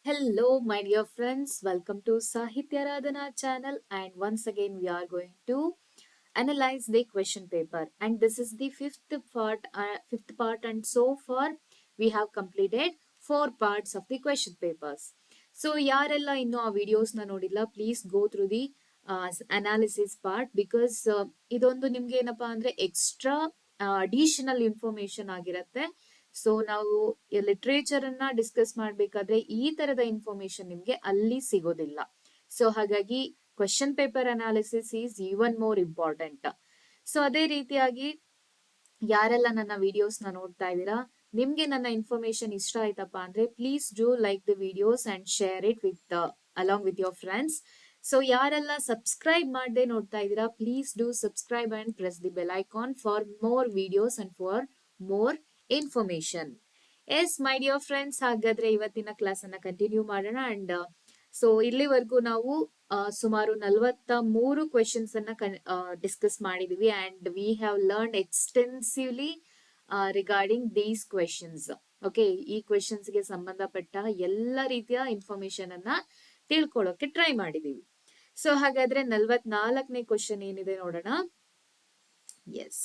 Hello, my dear friends. Welcome to Sahithya channel, and once again we are going to analyze the question paper. And this is the fifth part, and so far we have completed 4 parts of the question papers. So ಯಾರೆಲ್ಲ ಇನ್ನು ಆ ವಿಡಿಯೋಸ್ನ ನೋಡಿಲ್ಲ, please go through the analysis part because ಇದೊಂದು ನಿಮ್ಗೆ ಏನಪ್ಪಾ ಅಂದ್ರೆ extra additional information ಆಗಿರತ್ತೆ. So ನಾವು ಲಿಟ್ರೇಚರ್ ಅನ್ನ ಡಿಸ್ಕಸ್ ಮಾಡ್ಬೇಕಾದ್ರೆ ಈ ತರದ ಇನ್ಫಾರ್ಮೇಶನ್ ನಿಮ್ಗೆ ಅಲ್ಲಿ ಸಿಗೋದಿಲ್ಲ. ಸೊ ಹಾಗಾಗಿ question paper analysis is even more important. So ಅದೇ ರೀತಿಯಾಗಿ ಯಾರೆಲ್ಲ ನನ್ನ ವಿಡಿಯೋಸ್ ನ ನೋಡ್ತಾ ಇದ್ದೀರಾ, ನಿಮ್ಗೆ ನನ್ನ ಇನ್ಫಾರ್ಮೇಶನ್ ಇಷ್ಟ ಆಯ್ತಪ್ಪ ಅಂದ್ರೆ please do like the videos and share it with along with your friends. So ಯಾರೆಲ್ಲ ಸಬ್ಸ್ಕ್ರೈಬ್ ಮಾಡದೆ ನೋಡ್ತಾ ಇದ್ದೀರಾ, please do subscribe and press the bell icon for more videos and for more information. Yes my dear friends, ಹಾಗಾದ್ರೆ ಇವತ್ತಿನ class ಅನ್ನ continue ಮಾಡೋಣ. And so ಇಲ್ಲಿವರೆಗೂ ನಾವು ಸುಮಾರು 43 ಕ್ವೆಶನ್ಸ್ ಅನ್ನ ಡಿಸ್ಕಸ್ ಮಾಡಿದೀವಿ and we have learn extensively regarding these questions. Okay, ಈ ಕ್ವೆಶನ್ಸ್ ಗೆ ಸಂಬಂಧಪಟ್ಟ ಎಲ್ಲ ರೀತಿಯ ಇನ್ಫಾರ್ಮೇಶನ್ ಅನ್ನ ತಿಳ್ಕೊಳ್ಳೋಕೆ ಟ್ರೈ ಮಾಡಿದೀವಿ. ಸೊ ಹಾಗಾದ್ರೆ 44ನೇ ಕ್ವೆಶನ್ ಏನಿದೆ ನೋಡೋಣ. Yes,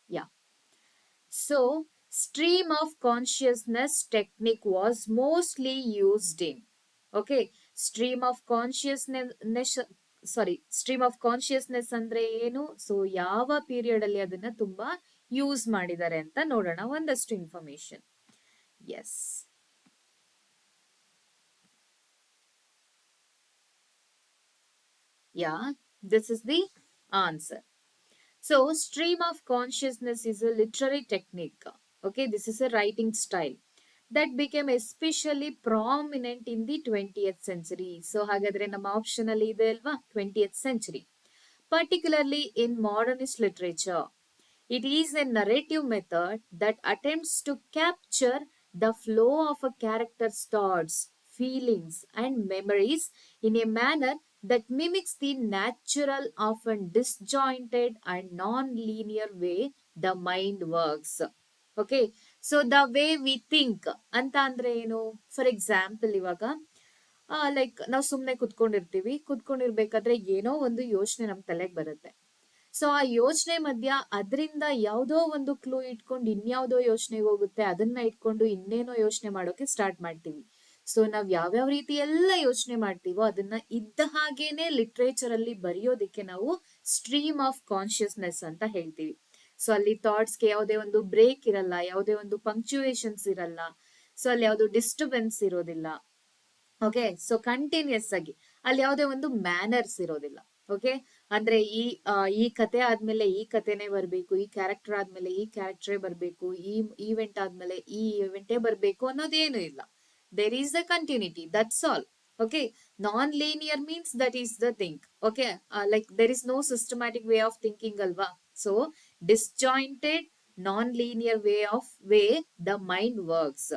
yeah. So, stream of consciousness technique was mostly used in. Okay, stream of consciousness ಅಂದ್ರೆ ಏನು? ಸೊ ಯಾವ ಪೀರಿಯಡ್ ಅಲ್ಲಿ ಅದನ್ನ ತುಂಬಾ ಯೂಸ್ ಮಾಡಿದ್ದಾರೆ ಅಂತ ನೋಡೋಣ ಒಂದಷ್ಟು information. Yes, yeah, this is the answer. So, stream of consciousness is a literary technique. Okay, this is a writing style that became especially prominent in the 20th century. So, hagadre nama option alli ide alva 20th century, particularly in modernist literature. It is a narrative method that attempts to capture the flow of a character's thoughts, feelings, and memories in a manner that mimics the natural, often disjointed, and non-linear way the mind works. Okay, so the way we think ಅಂತ ಅಂದ್ರೆ ಏನು? For example, ಇವಾಗ like ನಾವು ಸುಮ್ಮನೆ ಕುತ್ಕೊಂಡಿರ್ಬೇಕಾದ್ರೆ ಏನೋ ಒಂದು ಯೋಚನೆ ನಮ್ ತಲೆಗೆ ಬರುತ್ತೆ. ಸೊ ಆ ಯೋಚನೆ ಮಧ್ಯ ಅದರಿಂದ ಯಾವುದೋ ಒಂದು ಕ್ಲೂ ಇಟ್ಕೊಂಡು ಇನ್ಯಾವುದೋ ಯೋಚನೆಗೆ ಹೋಗುತ್ತೆ, ಅದನ್ನ ಇಟ್ಕೊಂಡು ಇನ್ನೇನೋ ಯೋಚನೆ ಮಾಡೋಕೆ ಸ್ಟಾರ್ಟ್ ಮಾಡ್ತೀವಿ. ಸೊ ನಾವ್ ಯಾವ್ಯಾವ ರೀತಿ ಎಲ್ಲ ಯೋಚನೆ ಮಾಡ್ತೀವೋ ಅದನ್ನ ಇದ್ದ ಹಾಗೇನೆ ಲಿಟ್ರೇಚರ್ ಅಲ್ಲಿ ಬರೆಯೋದಿಕ್ಕೆ ನಾವು ಸ್ಟ್ರೀಮ್ ಆಫ್ ಕಾನ್ಶಿಯಸ್ನೆಸ್ ಅಂತ ಹೇಳ್ತೀವಿ. ಸೊ ಅಲ್ಲಿ ಥಾಟ್ಸ್ಗೆ ಯಾವುದೇ ಒಂದು ಬ್ರೇಕ್ ಇರಲ್ಲ, ಯಾವುದೇ ಒಂದು ಪಂಕ್ಚುಯೇಷನ್ಸ್ ಇರಲ್ಲ, ಸೊ ಅಲ್ಲಿ ಯಾವ್ದು ಡಿಸ್ಟರ್ಬೆನ್ಸ್ ಇರೋದಿಲ್ಲ. ಓಕೆ, ಸೊ ಕಂಟಿನ್ಯೂಸ್ ಆಗಿ ಅಲ್ಲಿ ಯಾವುದೇ ಒಂದು ಮ್ಯಾನರ್ಸ್ ಇರೋದಿಲ್ಲ. ಓಕೆ, ಅಂದ್ರೆ ಈ ಕತೆ ಆದ್ಮೇಲೆ ಈ ಕತೆನೆ ಬರ್ಬೇಕು, ಈ ಕ್ಯಾರೆಕ್ಟರ್ ಆದ್ಮೇಲೆ ಈ ಕ್ಯಾರೆಕ್ಟರೇ ಬರ್ಬೇಕು, ಈ ಈವೆಂಟ್ ಆದ್ಮೇಲೆ ಈ ಈವೆಂಟೇ ಬರ್ಬೇಕು ಅನ್ನೋದೇನು ಇಲ್ಲ. There is the continuity, that's all. Okay, non linear means that is the thing. Okay, like there is no systematic way of thinking ಅಲ್ವಾ. So disjointed, non linear way the mind works.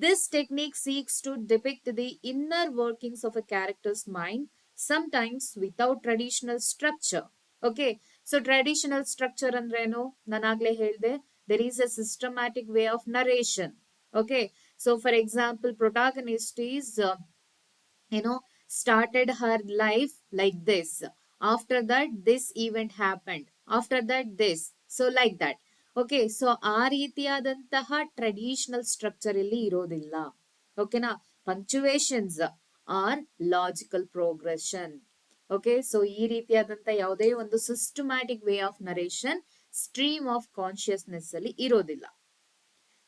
This technique seeks to depict the inner workings of a character's mind, sometimes without traditional structure. Okay, so traditional structure andreno nanagle helde, there is a systematic way of narration. Okay, so for example, protagonist is started her life like this, after that this event happened, after that this, so like that. Okay, so ಆ ರೀತಿಯಾದಂತಹ traditional structure ಇಲ್ಲಿ ಇರೋದಿಲ್ಲ. ಓಕೆನಾ, punctuations or logical progression. Okay, so ಈ ರೀತಿಯಾದಂತಹ ಯಾವುದೇ ಒಂದು systematic way of narration stream of consciousness ಅಲ್ಲಿ ಇರೋದಿಲ್ಲ.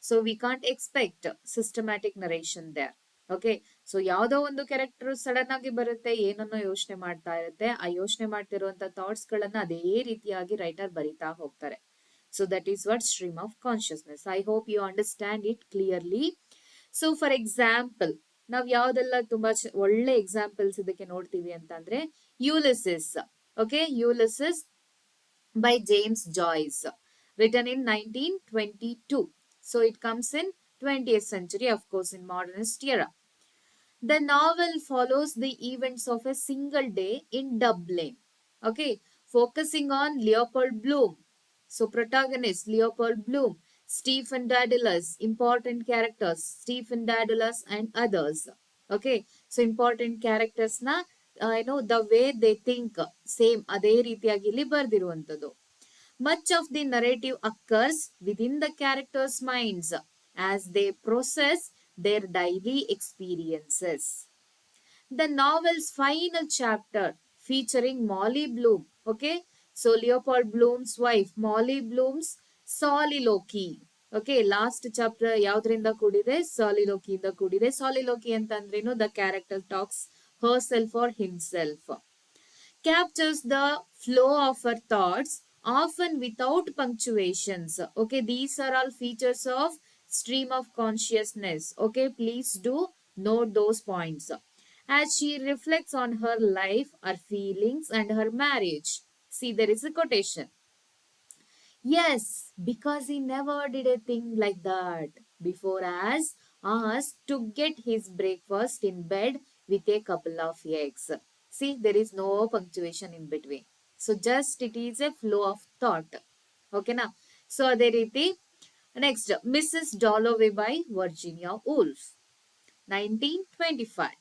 So we can't expect systematic narration there. Okay, so ಯಾವ್ದೋ ಒಂದು ಕ್ಯಾರೆಕ್ಟರ್ ಸಡನ್ ಆಗಿ ಬರುತ್ತೆ, ಏನನ್ನೋ ಯೋಚನೆ ಮಾಡ್ತಾ ಇರುತ್ತೆ, ಆ ಯೋಚನೆ ಮಾಡ್ತಿರುವಂತ ಥಾಟ್ಸ್ ಗಳನ್ನ ಅದೇ ರೀತಿಯಾಗಿ ರೈಟರ್ ಬರಿತಾ ಹೋಗ್ತಾರೆ. So that is what stream of consciousness. I hope you understand it clearly. So for example, ನಾವ್ ಯಾವ್ದೆಲ್ಲ ತುಂಬಾ ಒಳ್ಳೆ ಎಕ್ಸಾಂಪಲ್ಸ್ ಇದಕ್ಕೆ ನೋಡ್ತೀವಿ ಅಂತಂದ್ರೆ Ulysses. Okay, Ulysses by James Joyce, written in 1922. So it comes in 20th century, of course, in modernist era. The novel follows the events of a single day in Dublin. Okay, focusing on Leopold Bloom. So protagonist Leopold Bloom Stephen Dadulus, important characters, Stephen Dadulus and others. Okay, so important characters na the way they think same ಅದೇ ರೀತಿಯಾಗಿ ಇಲ್ಲಿ ಬರ್ದಿರುವಂತದ್ದು. Much of the narrative occurs within the characters' minds as they process their daily experiences. The novel's final chapter featuring Molly Bloom. Okay, so Leopold Bloom's wife, Molly Bloom's soliloquy. Okay, last chapter ಯಾವ್ದ್ರಿಂದ ಕೂಡಿದೆ soliloquy ಕೂಡಿದೆ. Soliloquy ಅಂತಂದ್ರೇನು the character talks herself or himself, captures the flow of her thoughts, often without punctuations. Okay, these are all features of stream of consciousness. Okay, please do note those points. As she reflects on her life, her feelings, and her marriage. See, there is a quotation. Yes, because he never did a thing like that before, as asked to get his breakfast in bed with a couple of eggs. See, there is no punctuation in between. So just it is a flow of thought. Okay na? So ಅದೇ ರೀತಿ next Mrs. Dalloway by Virginia Woolf 1925.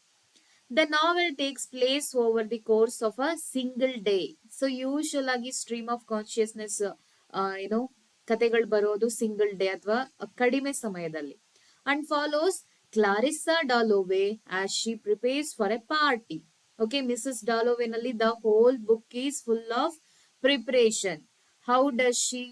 The novel takes place over the course of a single day. So usually stream of consciousness ಕತೆಗಳು ಬರೋದು single day ಅಥವಾ ಕಡಿಮೆ ಸಮಯದಲ್ಲಿ and follows Clarissa Dalloway as she prepares for a party. Okay, Mrs ಡಾಲೋವೆನಲ್ಲಿ the whole book is full of preparation. How does she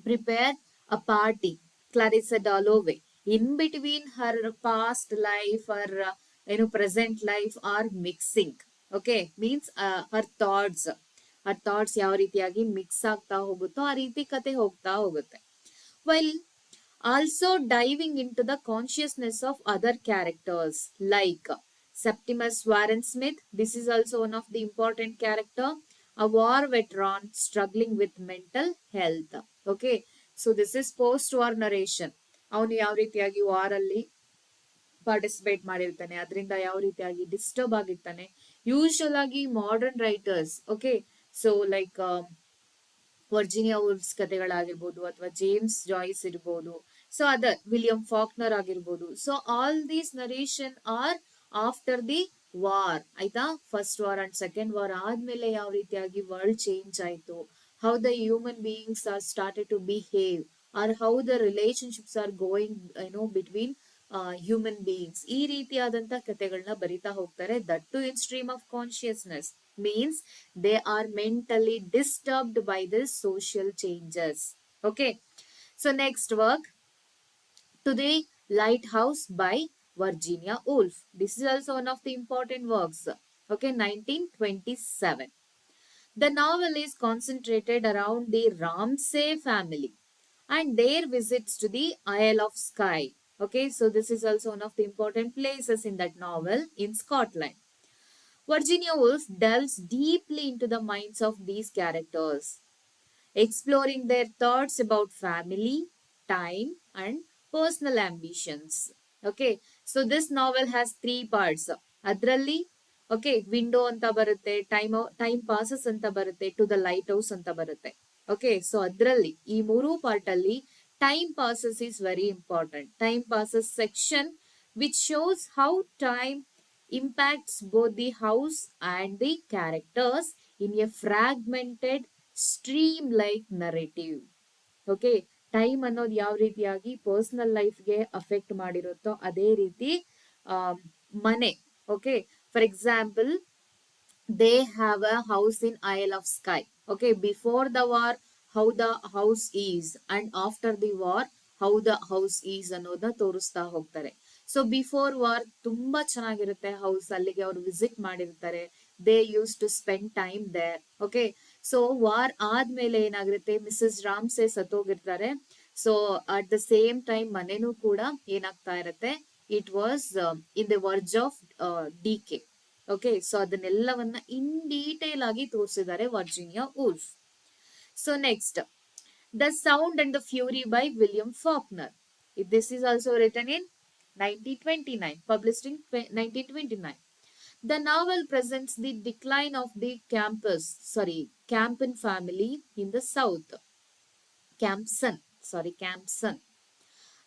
prepare a party. Clarissa Dalloway. In between her past life, her present life are mixing. Okay, means her thoughts. Her thoughts ಯಾವ ರೀತಿಯಾಗಿ mix ಆಗ್ತಾ ಹೋಗುತ್ತೋ ಆ ರೀತಿ ಕತೆ ಹೋಗ್ತಾ ಹೋಗುತ್ತೆ. While also diving into the consciousness of other characters like Septimus Warren Smith. This is also one of the important character, a war veteran struggling with mental health. Okay, so this is post-war narration. ಅವನು ಯಾವ ರೀತಿಯಾಗಿ war ಅಲ್ಲಿ participate ಮಾಡಿರ್ತಾನೆ, ಅದರಿಂದ ಯಾವ ರೀತಿಯಾಗಿ disturb ಆಗಿರ್ತಾನೆ. Usual ಆಗಿ modern writers, okay, so like Virginia Woolf's ಕಥೆಗಳಾಗಿರ್ಬೋದು ಅಥವಾ ಜೇಮ್ಸ್ ಜಾಯ್ಸ್ ಇರ್ಬೋದು, ಸೊ ಅದರ್ ವಿಲಿಯಂ ಫಾಕ್ನರ್ ಆಗಿರ್ಬೋದು. So all these narration are after the war, ಆಯ್ತಾ. First war and second war ಆದ್ಮೇಲೆ ಯಾವ ರೀತಿಯಾಗಿ ವರ್ಲ್ಡ್ ಚೇಂಜ್ ಆಯ್ತು, how the human beings are started to behave, or how the relationships are going between human beings. ಈ ರೀತಿಯಾದಂತ ಕಥೆಗಳನ್ನ ಬರಿತಾ ಹೋಗ್ತಾರೆ. That to in stream of consciousness means they are mentally disturbed by the social changes. Okay, so next work, To the Lighthouse by Virginia Woolf. This is also one of the important works. Okay, 1927. The novel is concentrated around the Ramsay family and their visits to the Isle of Skye. Okay, so this is also one of the important places in that novel in Scotland. Virginia Woolf delves deeply into the minds of these characters, exploring their thoughts about family, time, and personal ambitions. Okay, so this novel has three parts. Adralli, okay, window anta barutte, time passes anta barutte, to the lighthouse anta barutte. Okay, so adralli, ee ಮೂರು part alli time passes is very important. Time passes section which shows how time impacts both the house and the characters in a fragmented stream like narrative. Okay, time ಅನ್ನೋದು ಯಾವ ರೀತಿಯಾಗಿ personal ಲೈಫ್ಗೆ affect ಮಾಡಿರುತ್ತೋ ಅದೇ ರೀತಿ ಮನೆ. Okay, for example they have a house in Isle of Skye. Okay, before the war how the house is and after the war how the house is ಅನ್ನೋದನ್ನ ತೋರಿಸ್ತಾ ಹೋಗ್ತಾರೆ. So before war ತುಂಬಾ ಚೆನ್ನಾಗಿರುತ್ತೆ house, ಅಲ್ಲಿಗೆ ಅವರು visit ಮಾಡಿರ್ತಾರೆ. They used to spend time there. Okay, so war ಆದ್ಮೇಲೆ ಏನಾಗಿರುತ್ತೆ, ಮಿಸಸ್ ರಾಮ್ಸೆ ಸತ್ತೋಗಿರ್ತಾರೆ. So at the same time ಮನೆನೂ ಕೂಡ ಏನಾಗ್ತಾ ಇರುತ್ತೆ, it was in the verge of decay. Okay, so ಅದನ್ನೆಲ್ಲವನ್ನ ಇನ್ ಡೀಟೇಲ್ ಆಗಿ ತೋರಿಸಿದ್ದಾರೆ Virginia Woolf. So next, the sound and the fury by William Faulkner. This is also written in 1929, published in 1929. The novel presents the decline of the Campen family in the south. Campson. Campson.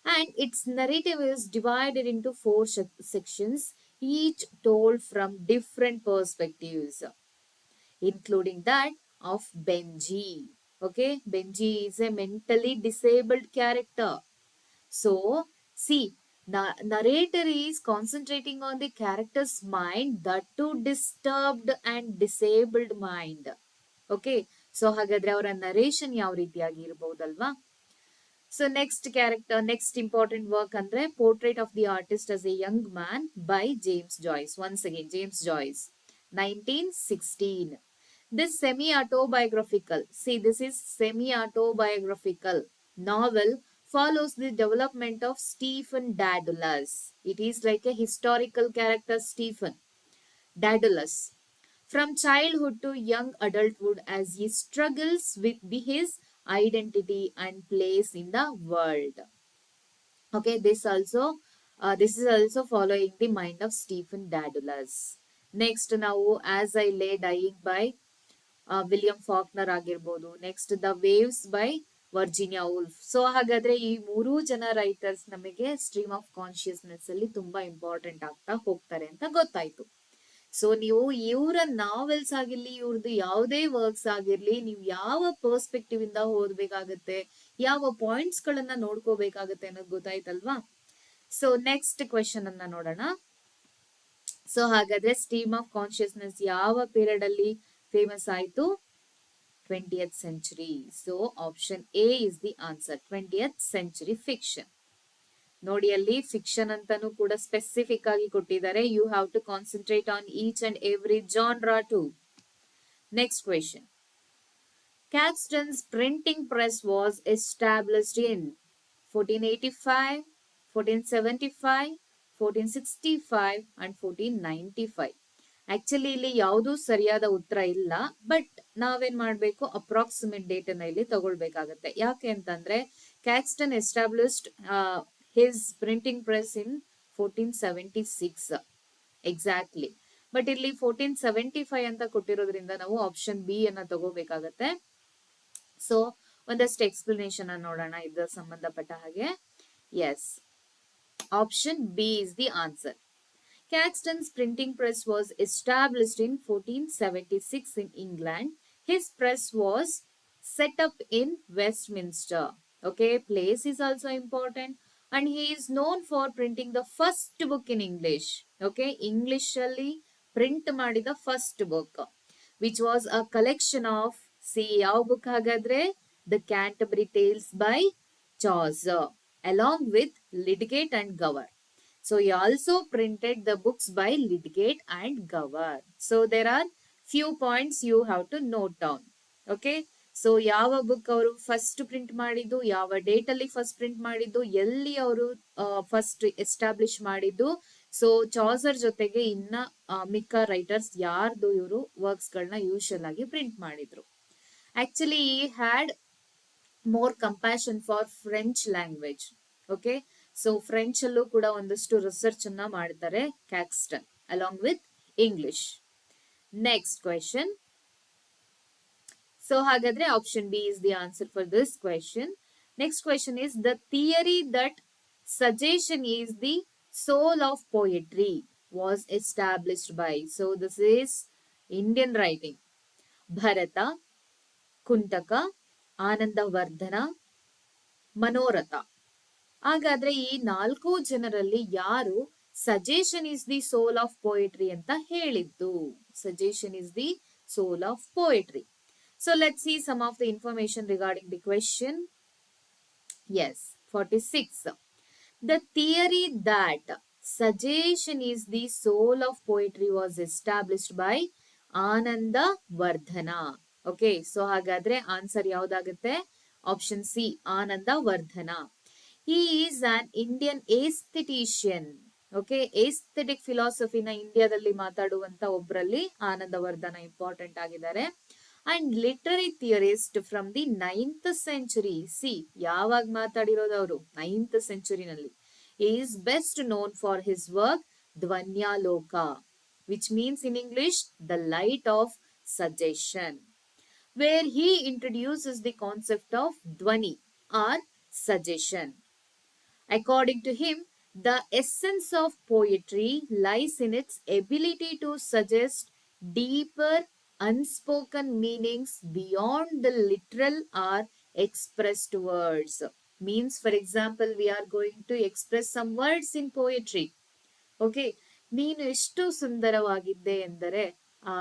And its narrative is divided into four sections, each told from different perspectives, including that of Benji. Okay, Benji is a mentally disabled character. So, see, narrator is concentrating on the character's mind, that too disturbed and disabled mind. Okay, so ಹಾಗಾದ್ರೆ ಅವರ narration ಯಾವ ರೀತಿಯಾಗಿ ಇರಬಹುದಲ್ವಾ? So next important work andre Portrait of the Artist as a Young Man by James Joyce. Once again, James Joyce, 1916. This semi-autobiographical, see this is semi-autobiographical novel follows the development of Stephen Daedalus. It is like a historical character Stephen Daedalus from childhood to young adulthood as he struggles with his identity and place in the world. Okay, this is also following the mind of Stephen Daedalus. Next now, As I Lay Dying by William Faulkner ಆಗಿರ್ಬೋದು. Next the waves by Virginia wolf. So ಹಾಗಾದ್ರೆ ಈ ಮೂರೂ ಜನ writers ನಮಗೆ stream of consciousness ಅಲ್ಲಿ ತುಂಬಾ important ಆಗ್ತಾ ಹೋಗ್ತಾರೆ ಅಂತ ಗೊತ್ತಾಯ್ತು. ಸೊ ನೀವು ಇವರ ನಾವೆಲ್ಸ್ ಆಗಿರ್ಲಿ, ಇವ್ರದ್ದು ಯಾವುದೇ ವರ್ಕ್ಸ್ ಆಗಿರ್ಲಿ, ನೀವು ಯಾವ ಪರ್ಸ್ಪೆಕ್ಟಿವ್ ಇಂದ ಓದ್ಬೇಕಾಗತ್ತೆ, ಯಾವ ಪಾಯಿಂಟ್ಸ್ ಗಳನ್ನ ನೋಡ್ಕೋಬೇಕಾಗತ್ತೆ ಅನ್ನೋದು ಗೊತ್ತಾಯ್ತಲ್ವಾ? ಸೊ ನೆಕ್ಸ್ಟ್ ಕ್ವೆಶನ್ ಅನ್ನ ನೋಡೋಣ. ಸೊ ಹಾಗಾದ್ರೆ ಸ್ಟ್ರೀಮ್ ಆಫ್ ಕಾನ್ಶಿಯಸ್ನೆಸ್ ಯಾವ ಪೀರಿಯಡ್ ಅಲ್ಲಿ ಫೇಮಸ್ ಆಯ್ತು? 20th century. So option A is the answer. 20th century fiction. ನೋಡಿ ಅಲ್ಲಿ ಫಿಕ್ಷನ್ ಅಂತಾನು ಕೂಡ ಸ್ಪೆಸಿಫಿಕ್ ಆಗಿ ಕೊಟ್ಟಿದ್ದಾರೆ. You have to concentrate on each and every genre to. Next question. Caxton's printing press was established in 1485, 1475, 1465 and 1495. Actually ಇಲ್ಲಿ ಯಾವುದೂ ಸರಿಯಾದ ಉತ್ತರ ಇಲ್ಲ, ಬಟ್ ನಾವೇನ್ ಮಾಡ್ಬೇಕು, ಅಪ್ರಾಕ್ಸಿಮೇಟ್ ಡೇಟ್ ಅನ್ನ ಇಲ್ಲಿ ತಗೊಳ್ಬೇಕಾಗತ್ತೆ. ಯಾಕೆ ಅಂತಂದ್ರೆ Caxton established his printing press in 1476 exactly, but ಇಲ್ಲಿ 1475 ಅಂತ ಕೊಟ್ಟಿರೋದ್ರಿಂದ ನಾವು ಆಪ್ಷನ್ ಬಿ ಅನ್ನ ತಗೋಬೇಕಾಗತ್ತೆ. ಸೊ ಒಂದಷ್ಟು ಎಕ್ಸ್ಪ್ಲನೇಷನ್ ನೋಡೋಣ ಇದರ ಸಂಬಂಧಪಟ್ಟ ಹಾಗೆ. Yes, option B is the answer. Caxton's printing press was established in 1476 in England. His press was set up in Westminster. Okay, place is also important. And he is known for printing the first book in English. Okay, English alli print ಮಾಡಿದ first book, which was a collection of, see, ಯಾವ book ಹಾಗಾದ್ರೆ? The Canterbury Tales by Chaucer, along with Lydgate and Gower. So he also printed the books by Lydgate and Gower. So there are few points you have to note down. Okay. So ಯಾವ book ಅವರು first print ಮಾಡಿದ್ದು, ಯಾವ date ಅಲ್ಲಿ first print ಮಾಡಿದ್ದು, ಎಲ್ಲಿ ಅವರು first establish ಮಾಡಿದ್ದು. So Chaucer ಜೊತೆಗೆ ಇನ್ನ ಮಿಕ್ಕ ರೈಟರ್ಸ್ ಯಾರ್ದು ಇವರು ವರ್ಕ್ಸ್ ಗಳನ್ನ ಯೂಶಲ್ ಆಗಿ ಪ್ರಿಂಟ್ ಮಾಡಿದ್ರು. Actually he had more compassion for French language. Okay, so French ಅಲ್ಲೂ ಕೂಡ ಒಂದಷ್ಟು ರಿಸರ್ಚ್ ಅನ್ನ ಮಾಡ್ತಾರೆ Caxton along with English. Next question. So ಹಾಗಾದ್ರೆ option B is the answer for this question. Next question is the theory that suggestion is the soul of poetry was established by. So this is Indian writing. Bharata, Kuntaka, Anandavardhana, Manoratha. ಹಾಗಾದ್ರೆ ಈ 4 ಜನರಲ್ಲಿ ಯಾರು suggestion is the soul of poetry ಅಂತ ಹೇಳಿದ್ದು? Suggestion is the soul of poetry. So let's see some of the information regarding the question. Yes, 46. The theory that suggestion is the soul of poetry was established by Anandavardhana. Okay, so ಹಾಗಾದ್ರೆ answer ಯಾವ್ದಾಗುತ್ತೆ? Option C, Anandavardhana. He is an Indian aesthetician. Okay, aesthetic philosophy ನ ಇಂಡಿಯಾದಲ್ಲಿ ಮಾತಾಡುವಂತ ಒಬ್ರಲ್ಲಿ Anandavardhana important ಆಗಿದ್ದಾರೆ. And literary theorist from the 9th century. See, ಯಾವಾಗ ಮಾತಾಡಿರೋದು ಅವರು? 9th centuryನಲ್ಲಿ. He is best known for his work Dhvanyaloka, which means in English the light of suggestion, where he introduces the concept of dhvani or suggestion. According to him, the essence of poetry lies in its ability to suggest deeper, unspoken meanings beyond the literal or expressed words. Means, for example, we are going to express some words in poetry. Okay, ನೀನು ಎಷ್ಟು ಸುಂದರವಾಗಿದ್ದೆ ಎಂದರೆ ಆ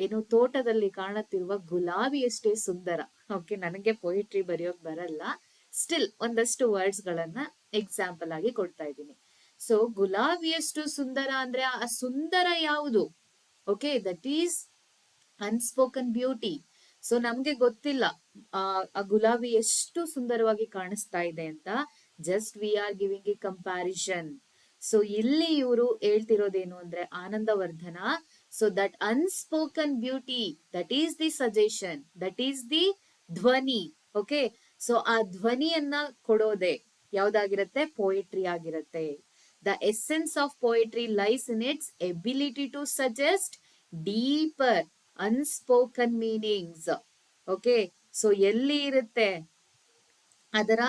ಏನು ತೋಟದಲ್ಲಿ ಕಾಣುತ್ತಿರುವ ಗುಲಾಬಿಯಷ್ಟೇ ಸುಂದರ. Okay, ನನಗೆ poetry ಬರೆಯೋಕ್ ಬರಲ್ಲ, still ಒಂದಷ್ಟು ವರ್ಡ್ಸ್ ಗಳನ್ನ ಎಕ್ಸಾಂಪಲ್ ಆಗಿ ಕೊಡ್ತಾ ಇದ್ದೀನಿ. ಸೊ ಗುಲಾಬಿಯಷ್ಟು ಸುಂದರ ಅಂದ್ರೆ ಆ ಸುಂದರ ಯಾವುದು? Okay, that is unspoken beauty. So ನಮ್ಗೆ ಗೊತ್ತಿಲ್ಲ ಆ ಗುಲಾಬಿ ಎಷ್ಟು ಸುಂದರವಾಗಿ ಕಾಣಿಸ್ತಾ ಇದೆ ಅಂತ. Just we are giving a comparison. So ಇಲ್ಲಿ ಇವರು ಹೇಳ್ತಿರೋದೇನು ಅಂದ್ರೆ Anandavardhana, so that unspoken beauty, that is the suggestion, that is the dhvani. Okay, so ಆ ಧ್ವನಿಯನ್ನ ಕೊಡೋದೆ ಯಾವ್ದಾಗಿರತ್ತೆ? ಪೊಯಿಟ್ರಿ ಆಗಿರತ್ತೆ. The essence of poetry lies in its ability to suggest deeper unspoken meanings. Okay, so ಎಲ್ಲಿ ಇರುತ್ತೆ ಅದರ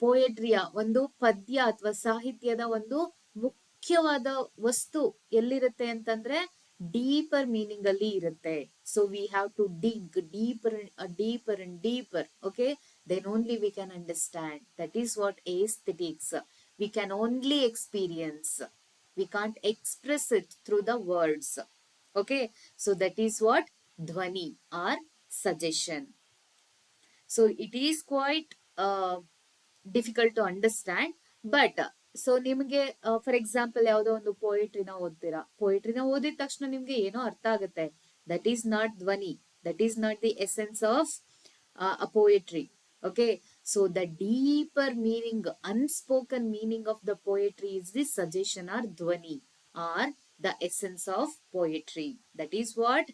ಪೋಯಟ್ರಿಯ ಒಂದು ಪದ್ಯ ಅಥವಾ ಸಾಹಿತ್ಯದ ಒಂದು ಮುಖ್ಯವಾದ ವಸ್ತು ಎಲ್ಲಿರುತ್ತೆ ಅಂತಂದ್ರೆ ಡೀಪರ್ ಮೀನಿಂಗ್ ಅಲ್ಲಿ ಇರುತ್ತೆ. So we have to dig deeper deeper and deeper. Okay, then only we can understand. That is what aesthetics. We can only experience, we can't express it through the words. Okay, so that is what dhvani or suggestion. So it is quite difficult to understand, but so ನಿಮಗೆ for example ಯಾವುದೋ ಒಂದು ಪೊಯಿಟ್ರಿನ ಓದ್ತೀರಾ, ಪೊಯಿಟ್ರಿನ ಓದಿದ ತಕ್ಷಣ ನಿಮ್ಗೆ ಏನೋ ಅರ್ಥ ಆಗುತ್ತೆ. ದಟ್ ಈಸ್ ನಾಟ್ ಧ್ವನಿ, that is not the essence of a poetry. Okay, so the deeper meaning, unspoken meaning of the poetry is the suggestion or dhvani or the essence of poetry. That is what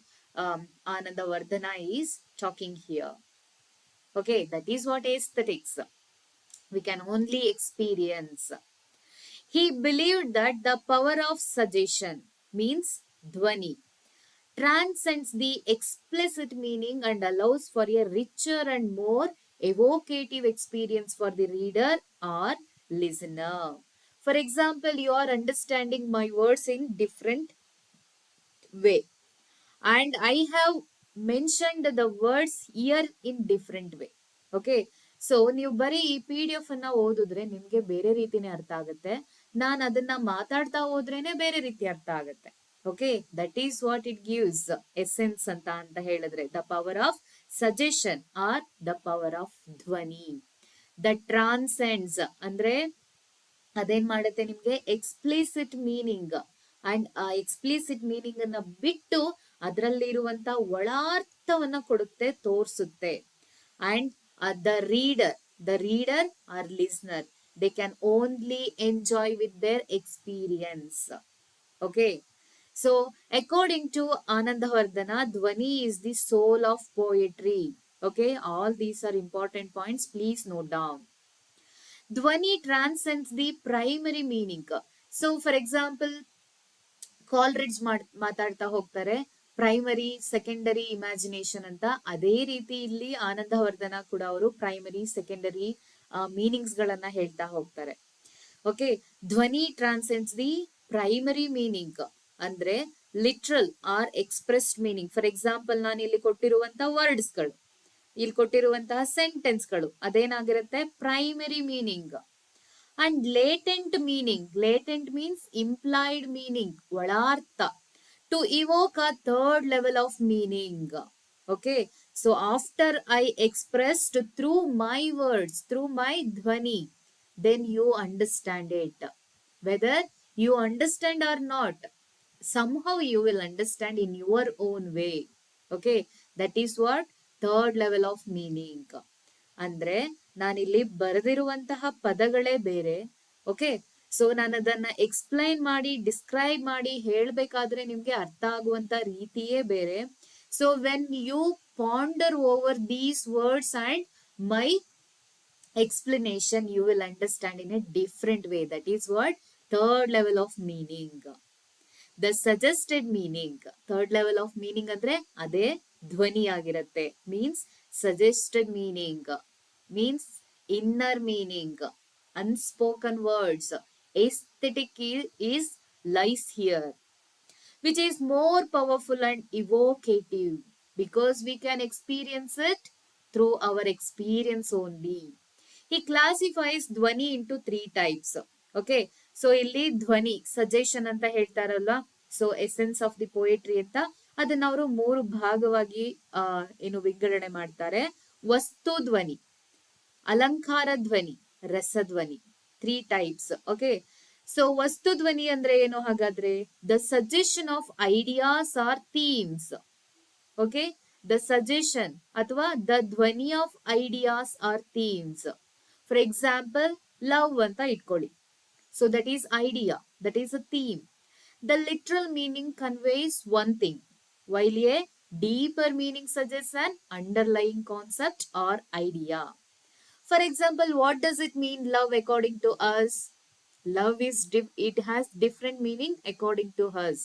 Anandavardhana is talking here. Okay, that is what aesthetics. We can only experience. He believed that the power of suggestion, means dhvani, transcends the explicit meaning and allows for a richer and more evocative experience for the reader or listener. For example, you are understanding my words in different way, and I have mentioned the words here in different way. Okay, so ನೀವು ಬರೀ ಈ PDF ಅನ್ನ ಓದಿದ್ರೆ ನಿಮ್ಗೆ ಬೇರೆ ರೀತಿನೇ ಅರ್ಥ ಆಗುತ್ತೆ. ನಾನು ಅದನ್ನ ಮಾತಾಡ್ತಾ ಹೋದ್ರೇನೆ ಬೇರೆ ರೀತಿ ಅರ್ಥ ಆಗುತ್ತೆ. Okay, that is what it gives essence ಅಂತ ಹೇಳಿದ್ರೆ the power of suggestion are the power of ಧ್ವನಿ. ದ ಟ್ರಾನ್ಸೆಂಡ್ಸ್ ಅಂದ್ರೆ ಅದೇನ್ ಮಾಡುತ್ತೆ ನಿಮ್ಗೆ ಎಕ್ಸ್ಪ್ಲಿಸಿಟ್ ಮೀನಿಂಗ್, ಅಂಡ್ ಆ ಎಕ್ಸ್ಪ್ಲಿಸಿಟ್ ಮೀನಿಂಗ್ ಅನ್ನ ಬಿಟ್ಟು ಅದರಲ್ಲಿರುವಂತ ಒಳಾರ್ಥವನ್ನ ಕೊಡುತ್ತೆ, ತೋರಿಸುತ್ತೆ. And the reader or listener, they can only enjoy with their experience. Okay, so according to Anandavardhana, dhvani is the soul of poetry. Okay, all these are important points, please note down. Dhvani transcends the primary meaning. So for example, ಕಾಲ್ರಿಡ್ಜ್ ಮಾತಾಡ್ತಾ ಹೋಗ್ತಾರೆ primary secondary imagination ಅಂತ. ಅದೇ ರೀತಿ ಇಲ್ಲಿ ಆನಂದವರ್ಧನ ಕೂಡ ಅವರು primary secondary meanings ಗಳನ್ನ ಹೇಳ್ತಾ ಹೋಗ್ತಾರೆ. ಓಕೆ, dhvani transcends the primary meaning ಅಂದ್ರೆ literal or expressed meaning. For example ನಾನು ಇಲ್ಲಿ ಕೊಟ್ಟಿರುವಂತಹ ವರ್ಡ್ಸ್ ಗಳು, ಇಲ್ಲಿ ಕೊಟ್ಟಿರುವಂತಹ ಸೆಂಟೆನ್ಸ್ ಗಳು ಅದೇನಾಗಿರುತ್ತೆ primary meaning. And latent meaning, latent means implied meaning, ಒಳಾರ್ಥ, to evoke a third level of meaning. Okay, so after I expressed through my words, through my dhvani, then you understand it. Whether you understand or not, somehow you will understand in your own way. Okay, that is what third level of meaning. ಅಂದ್ರೆ ನಾನಿಲ್ಲಿ ಬರೆದಿರುವಂತಹ ಪದಗಳೇ ಬೇರೆ. Okay, so ನಾನು ಅದನ್ನ explain ಮಾಡಿ describe ಮಾಡಿ ಹೇಳ್ಬೇಕಾದ್ರೆ ನಿಮ್ಗೆ ಅರ್ಥ ಆಗುವಂತ ರೀತಿಯೇ ಬೇರೆ. So when you ponder over these words and my explanation, you will understand in a different way. That is what third level of meaning. The suggested meaning, third level of meaning ಅಂದ್ರೆ ಅದೇ ಧ್ವನಿ ಆಗಿರುತ್ತೆ. Means suggested meaning means inner meaning, unspoken words. Aesthetic is lies here, which is more powerful and evocative because we can experience it through our experience only. He classifies ಧ್ವನಿ into three types. Okay, so ಇಲ್ಲಿ dhvani suggestion ಅಂತ ಹೇಳ್ತಾರಲ್ವಾ, so essence of the poetry ಅಂತ, ಅದನ್ನ ಅವರು ಮೂರು ಭಾಗವಾಗಿ ಏನು ವಿಂಗಡಣೆ ಮಾಡ್ತಾರೆ. ವಸ್ತು ಧ್ವನಿ, ಅಲಂಕಾರ ಧ್ವನಿ, ರಸಧ್ವನಿ, ತ್ರೀ ಟೈಪ್ಸ್. ಓಕೆ, ಸೊ ವಸ್ತು ಧ್ವನಿ ಅಂದ್ರೆ ಏನು ಹಾಗಾದ್ರೆ? The suggestion of ideas or themes. Okay, the suggestion ಅಥವಾ the dhvani of ideas or themes. For example, love ಅಂತ ಇಟ್ಕೊಳ್ಳಿ. So that is idea, that is a theme. The literal meaning conveys one thing, while a deeper meaning suggests an underlying concept or idea. For example, what does it mean, love, according to us? Love is it has different meaning according to us.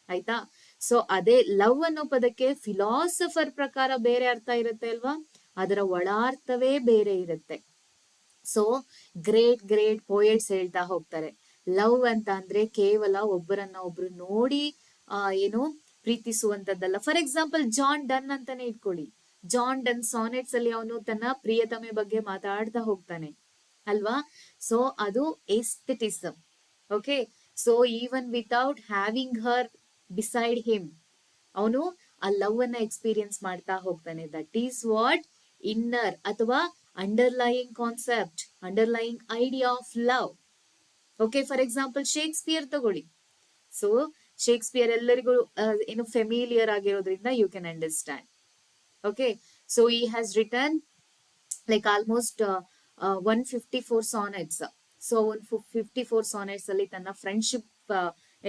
ಆಯ್ತಾ? So ಅದೇ love ಅನ್ನೋ ಪದಕ್ಕೆ philosopher ಪ್ರಕಾರ ಬೇರೆ ಅರ್ಥ ಇರುತ್ತೆ ಅಲ್ವಾ, ಅದರ ಒಳಾರ್ಥವೇ ಬೇರೆ ಇರುತ್ತೆ. ಸೊ ಗ್ರೇಟ್ ಗ್ರೇಟ್ ಪೋಯಟ್ಸ್ ಹೇಳ್ತಾ ಹೋಗ್ತಾರೆ, ಲವ್ ಅಂತ ಅಂದ್ರೆ ಕೇವಲ ಒಬ್ಬರನ್ನ ಒಬ್ರು ನೋಡಿ ಏನು ಪ್ರೀತಿಸುವಂತದ್ದಲ್ಲ. ಫಾರ್ ಎಕ್ಸಾಂಪಲ್, ಜಾನ್ ಡನ್ ಅಂತಾನೆ ಇಟ್ಕೊಳ್ಳಿ. ಜಾನ್ ಡನ್ ಸಾನೆಟ್ಸ್ ಅಲ್ಲಿ ಅವನು ತನ್ನ ಪ್ರಿಯತಮೆ ಬಗ್ಗೆ ಮಾತಾಡ್ತಾ ಹೋಗ್ತಾನೆ ಅಲ್ವಾ. ಸೊ ಅದು aestheticism. Okay, so even without having her beside him, ಅವನು ಆ ಲವ್ ಅನ್ನ ಎಕ್ಸ್ಪೀರಿಯನ್ಸ್ ಮಾಡ್ತಾ ಹೋಗ್ತಾನೆ. ದಟ್ ಈಸ್ ವಾಟ್ ಇನ್ನರ್ ಅಥವಾ underlying concept, underlying idea of love. Okay, for example Shakespeare ತಗೊಳ್ಳಿ. ಸೊ ಶೇಕ್ಸ್ಪಿಯರ್ ಎಲ್ಲರಿಗೂ ಏನು ಫೆಮಿಲಿಯರ್ ಆಗಿರೋದ್ರಿಂದ you can understand. Okay, so he has written like almost 154 sonnets. So 154 sonnets ಅಲ್ಲಿ ತನ್ನ ಫ್ರೆಂಡ್ಶಿಪ್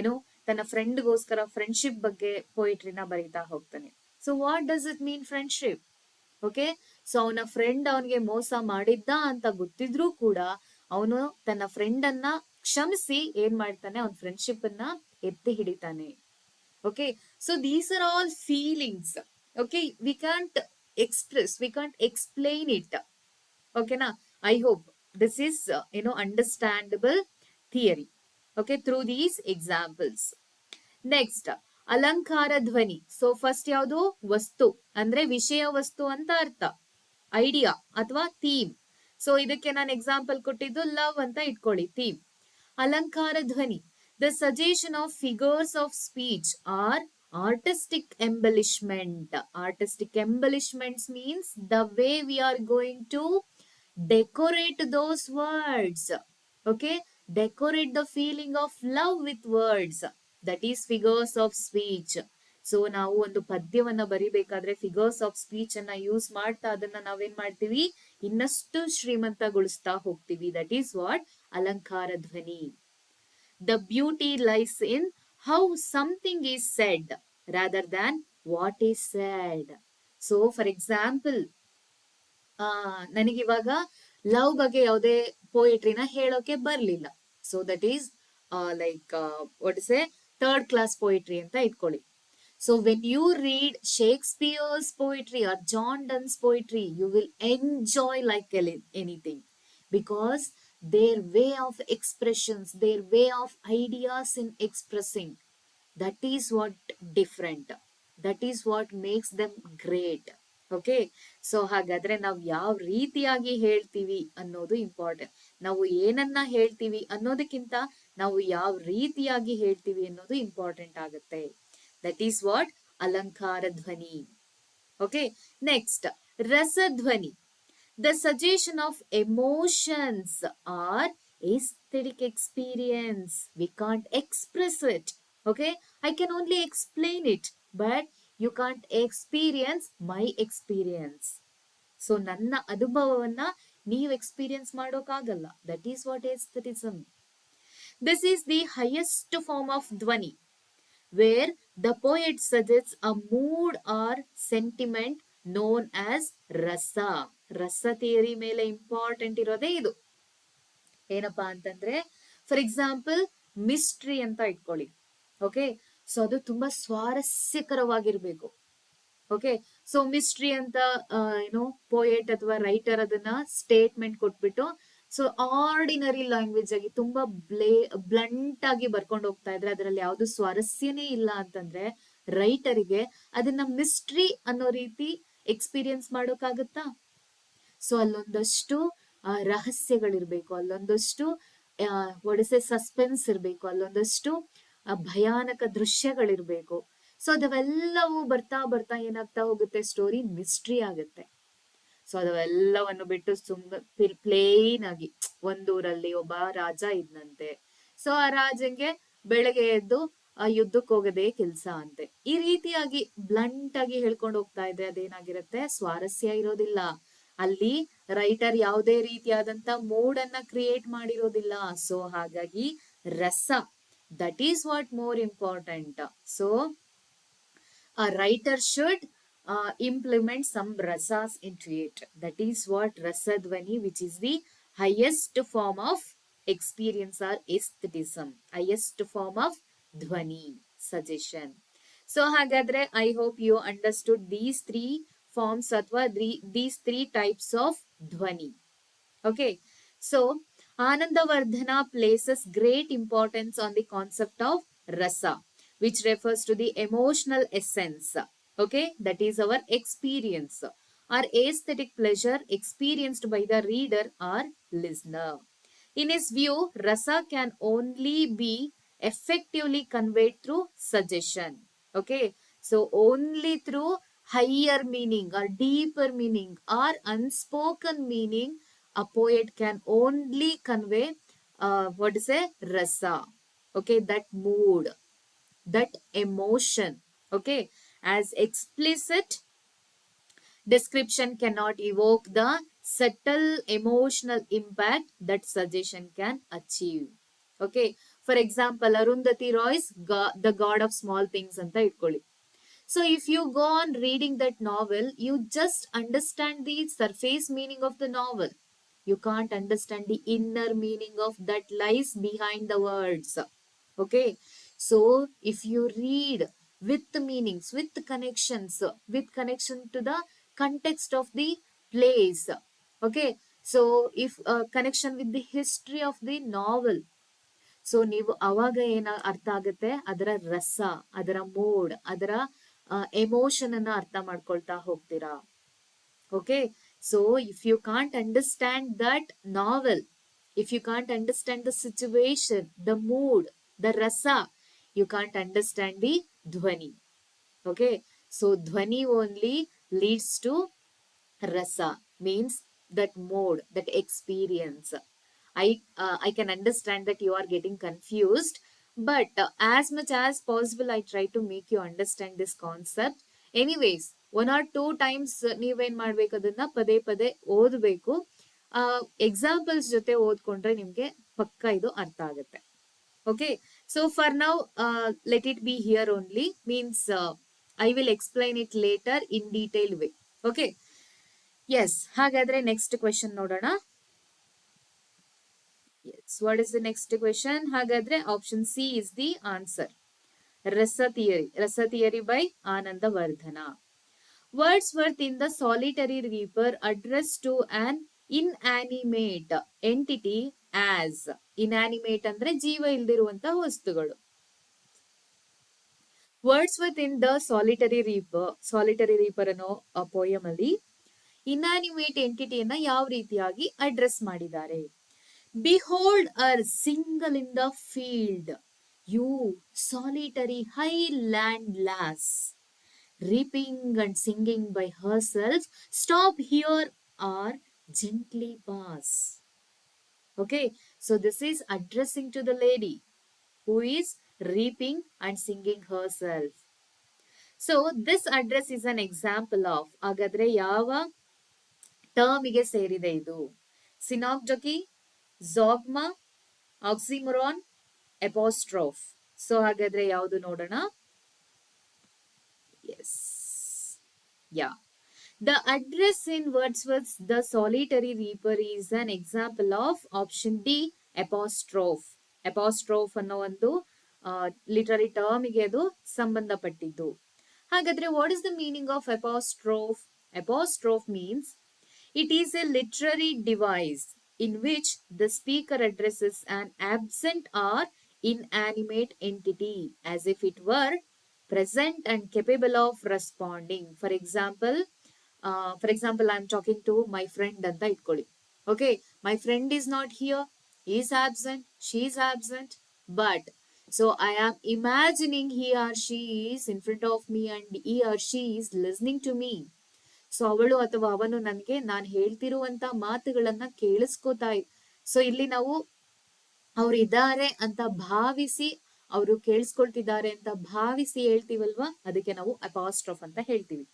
ಏನು ತನ್ನ ಫ್ರೆಂಡ್ಗೋಸ್ಕರ ಫ್ರೆಂಡ್ಶಿಪ್ ಬಗ್ಗೆ ಪೋಯಿಟ್ರಿನ ಬರೀತಾ ಹೋಗ್ತಾನೆ. So what does it mean friendship? Okay, so ಅವನ ಫ್ರೆಂಡ್ ಅವನಿಗೆ ಮೋಸ ಮಾಡಿದ್ದ ಅಂತ ಗೊತ್ತಿದ್ರೂ ಕೂಡ ಅವನು ತನ್ನ ಫ್ರೆಂಡ್ ಅನ್ನ ಕ್ಷಮಿಸಿ ಏನ್ ಮಾಡ್ತಾನೆ, ಅವನ ಫ್ರೆಂಡ್ಶಿಪ್ ಅನ್ನ ಎತ್ತಿ ಹಿಡಿತಾನೆ. Okay, so these are all feelings. Okay, we can't express, we can't explain it. ಓಕೆನಾ? I hope this is understandable theory. Okay, through these examples. Next, alankara dhvani. So first ಯಾವುದು? ವಸ್ತು ಅಂದ್ರೆ ವಿಷಯ ವಸ್ತು ಅಂತ ಅರ್ಥ, ಐಡಿಯಾ ಅಥವಾ ಥೀಮ್. ಸೊ ಇದಕ್ಕೆ ನಾನು ಎಕ್ಸಾಂಪಲ್ ಕೊಟ್ಟಿದ್ದು ಲವ್ ಅಂತ ಇಟ್ಕೊಳ್ಳಿ, theme. Alankara dhvani, the suggestion of figures of speech or artistic embellishment. Artistic embellishments means the way we are going to decorate those words. Okay, decorate the feeling of love with words, that is figures of speech. So ನಾವು ಒಂದು ಪದ್ಯವನ್ನ ಬರಿಬೇಕಾದ್ರೆ figures of speech ಅನ್ನ use ಮಾಡ್ತಾ ಅದನ್ನ ನಾವೇನ್ ಮಾಡ್ತೀವಿ, ಇನ್ನಷ್ಟು ಶ್ರೀಮಂತಗೊಳಿಸ್ತಾ ಹೋಗ್ತೀವಿ. That is what alankara dhvani. The beauty lies in how something is said rather than what is said. So for example, ನನಗಿವಾಗ ಲವ್ ಬಗ್ಗೆ ಯಾವುದೇ ಪೋಯಟ್ರಿನ ಹೇಳೋಕೆ ಬರ್ಲಿಲ್ಲ. So that is like what is a third class poetry ಅಂತ ಇಟ್ಕೊಳ್ಳಿ. So when you read Shakespeare's poetry or John Donne's poetry, you will enjoy like anything, because their way of expressions, their way of ideas in expressing, that is what different. That is what makes them great. Okay, so ಹಾಗಾದ್ರೆ ನಾವು ಯಾವ ರೀತಿಯಾಗಿ ಹೇಳ್ತೀವಿ ಅನ್ನೋದು important. ನಾವು ಏನನ್ನ ಹೇಳ್ತೀವಿ ಅನ್ನೋದಕ್ಕಿಂತ ನಾವು ಯಾವ ರೀತಿಯಾಗಿ ಹೇಳ್ತೀವಿ ಅನ್ನೋದು ಇಂಪಾರ್ಟೆಂಟ್ ಆಗುತ್ತೆ. That is what Alankara Dhvani. Okay, next, Rasa Dhvani, the suggestion of emotions or aesthetic experience. We can't express it. Okay, I can only explain it, but you can't experience my experience. So ನನ್ನ ಅನುಭವವನ್ನ ನೀವು experience ಮಾಡೋಕ್ಕಾಗಲ್ಲ. That is what aestheticism. This is the highest form of Dhvani, where the poet suggests a mood or sentiment known as rasa. Rasa theory ಮೇಲೆ important ಇರೋದೇ ಇದು. ಏನಪ್ಪಾ ಅಂತಂದ್ರೆ, for example mystery ಅಂತ ಇಟ್ಕೊಳ್ಳಿ. ಓಕೆ, ಸೊ ಅದು ತುಂಬಾ ಸ್ವಾರಸ್ಯಕರವಾಗಿರ್ಬೇಕು. ಓಕೆ, ಸೊ ಮಿಸ್ಟ್ರಿ ಅಂತ ಏನೋ ಪೋಯೆಟ್ ಅಥವಾ ರೈಟರ್ ಅದನ್ನ ಸ್ಟೇಟ್ಮೆಂಟ್ ಕೊಟ್ಬಿಟ್ಟು ಸೊ ಆರ್ಡಿನರಿ ಲ್ಯಾಂಗ್ವೇಜ್ ಆಗಿ ತುಂಬಾ ಬ್ಲಂಟ್ ಆಗಿ ಬರ್ಕೊಂಡು ಹೋಗ್ತಾ ಇದ್ರೆ ಅದರಲ್ಲಿ ಯಾವ್ದು ಸ್ವಾರಸ್ಯನೇ ಇಲ್ಲ ಅಂತಂದ್ರೆ ರೈಟರಿಗೆ ಅದನ್ನ ಮಿಸ್ಟ್ರಿ ಅನ್ನೋ ರೀತಿ ಎಕ್ಸ್ಪೀರಿಯನ್ಸ್ ಮಾಡೋಕ್ಕಾಗತ್ತಾ? ಸೊ ಅಲ್ಲೊಂದಷ್ಟು ರಹಸ್ಯಗಳಿರ್ಬೇಕು, ಅಲ್ಲೊಂದಷ್ಟು ಒಡಿಸೆ ಸಸ್ಪೆನ್ಸ್ ಇರ್ಬೇಕು, ಅಲ್ಲೊಂದಷ್ಟು ಭಯಾನಕ ದೃಶ್ಯಗಳಿರ್ಬೇಕು. ಸೊ ಅದವೆಲ್ಲವೂ ಬರ್ತಾ ಬರ್ತಾ ಏನಾಗ್ತಾ ಹೋಗುತ್ತೆ, ಸ್ಟೋರಿ ಮಿಸ್ಟ್ರಿ ಆಗುತ್ತೆ. ಸೊ ಅದೆಲ್ಲವನ್ನು ಬಿಟ್ಟು ಪ್ಲೇನ್ ಆಗಿ ಒಂದೂರಲ್ಲಿ ಒಬ್ಬ ರಾಜ ಇದ್ನಂತೆ. ಸೊ ಆ ರಾಜಂಗೆ ಬೆಳಗ್ಗೆ ಎದ್ದು ಆ ಯುದ್ಧಕ್ಕೆ ಹೋಗೋದೇ ಕೆಲ್ಸ ಅಂತೆ. ಈ ರೀತಿಯಾಗಿ ಬ್ಲಂಟ್ ಆಗಿ ಹೇಳ್ಕೊಂಡು ಹೋಗ್ತಾ ಇದ್ರೆ ಅದೇನಾಗಿರುತ್ತೆ, ಸ್ವಾರಸ್ಯ ಇರೋದಿಲ್ಲ. ಅಲ್ಲಿ ರೈಟರ್ ಯಾವುದೇ ರೀತಿಯಾದಂತ ಮೂಡ್ ಅನ್ನ ಕ್ರಿಯೇಟ್ ಮಾಡಿರೋದಿಲ್ಲ. ಸೊ ಹಾಗಾಗಿ ರಸ, that is what more important. So a writer should implement some rasas into it. That is what rasadvani, which is the highest form of experience or aestheticism, highest form of dhvani, suggestion. So hagadre, I hope you understood these three forms athwa these three types of dhvani. Okay, so Anandavardhana places great importance on the concept of rasa, which refers to the emotional essence. Okay, that is our experience or aesthetic pleasure experienced by the reader or listener. In his view, rasa can only be effectively conveyed through suggestion. Okay, so only through higher meaning or deeper meaning or unspoken meaning a poet can only convey what is a rasa. Okay, that mood, that emotion. Okay, as explicit description cannot evoke the subtle emotional impact that suggestion can achieve. Okay, for example, Arundhati Roy's The God of Small Things anta itಕೊಳ್ಳಿ. So if you go on reading that novel, you just understand the surface meaning of the novel. You can't understand the inner meaning of that lies behind the words. Okay, so if you read with the meanings, with the connections, with connection to the context of the place, okay, so if connection with the history of the novel, so ನೀವು ಅವಾಗ ಏನ ಅರ್ಥ ಆಗುತ್ತೆ, ಅದರ ರಸ, ಅದರ mood, ಅದರ emotion ಅನ್ನ ಅರ್ಥ ಮಾಡ್ಕೊಳ್ತಾ ಹೋಗ್ತೀರಾ. Okay, so if you can't understand that novel, if you can't understand the situation, the mood, the rasa, you can't understand the dhvani. Okay, so dhvani only leads to rasa, means that mode, that experience. I can understand that you are getting confused, but as much as possible I try to make you understand this concept. Anyways, one or two times ನೀವೇನ್ ಮಾಡ್ಬೇಕು, ಅದನ್ನ ಪದೇ ಪದೇ ಓದಬೇಕು. Examples ಜೊತೆ ಓದ್ಕೊಂಡ್ರೆ ನಿಮ್ಗೆ ಪಕ್ಕ ಇದು ಅರ್ಥ ಆಗುತ್ತೆ. Okay, so for now let it be here only, means I will explain it later in detail way. Okay, yes, ಹಾಗಾದ್ರೆ ನೆಕ್ಸ್ಟ್ ಕ್ವೆಶನ್ ನೋಡೋಣ. Yes, what is the next question? ಹಾಗಾದ್ರೆ option C is the answer. Rasa theory by Anandavardhana. Wordsworth in The Solitary Reaper addressed to an inanimate entity as, inanimate ಅಂದ್ರೆ ಜೀವ ಇಲ್ದಿರುವಂತಹ ವಸ್ತುಗಳು. Wordsworth in The Solitary Reaper ಅನ್ನೋ poem ಅಲ್ಲಿ inanimate ಎಂಟಿಟಿಯನ್ನ ಯಾವ ರೀತಿಯಾಗಿ address ಮಾಡಿದ್ದಾರೆ. Behold her single in the field, you solitary highland lass, reaping and singing by herself, stop here or gently pass. Okay, so this is addressing to the lady who is reaping and singing herself. So this address is an example of, ಹಾಗಾದ್ರೆ ಯಾವ ಟರ್ಮಿಗೆ ಸೇರಿದೆ ಇದು? ಸಿನಾಕ್ಜಕಿ, ಝಾಗ್ಮಾ, ಆಕ್ಸಿಮೊರಾನ್, ಎಪಾಸ್ಟ್ರೋಫ್. So ಹಾಗಾದ್ರೆ ಯಾವುದು ನೋಡೋಣ? Yes, yeah, the address in Wordsworth's The Solitary Reaper is an example of option D, apostrophe. Apostrophe ಅನ್ನೋ ಒಂದು literary ಟರ್ಮಿಗೆ ಅದು ಸಂಬಂಧಪಟ್ಟಿದ್ದು. ಹಾಗಾದ್ರೆ what is the meaning of apostrophe? Apostrophe means it is a literary device in which the speaker addresses an absent or inanimate entity as if it were present and capable of responding. For example, I'm talking to my friend ಅಂತ ಇಟ್ಕೊಳ್ಳಿ. Okay, my friend is not here, he is absent, she is absent, but so I am imagining he or she is in front of me and he or she is listening to me. So ಅವಳು ಅಥವಾ ಅವನು ನನಗೆ ನಾನು ಹೇಳ್ತಿರುವಂತ ಮಾತುಗಳನ್ನ ಕೇಳಿಸ್ಕೋತಾ so ಇಲ್ಲಿ ನಾವು ಅವ್ರು ಇದ್ದಾರೆ ಅಂತ ಭಾವಿಸಿ, ಅವರು ಕೇಳಿಸ್ಕೊಳ್ತಿದ್ದಾರೆ ಅಂತ ಭಾವಿಸಿ ಹೇಳ್ತೀವಲ್ವಾ, ಅದಕ್ಕೆ ನಾವು ಅಪಾಸ್ಟ್ರೋಫ್ ಅಂತ ಹೇಳ್ತೀವಿ.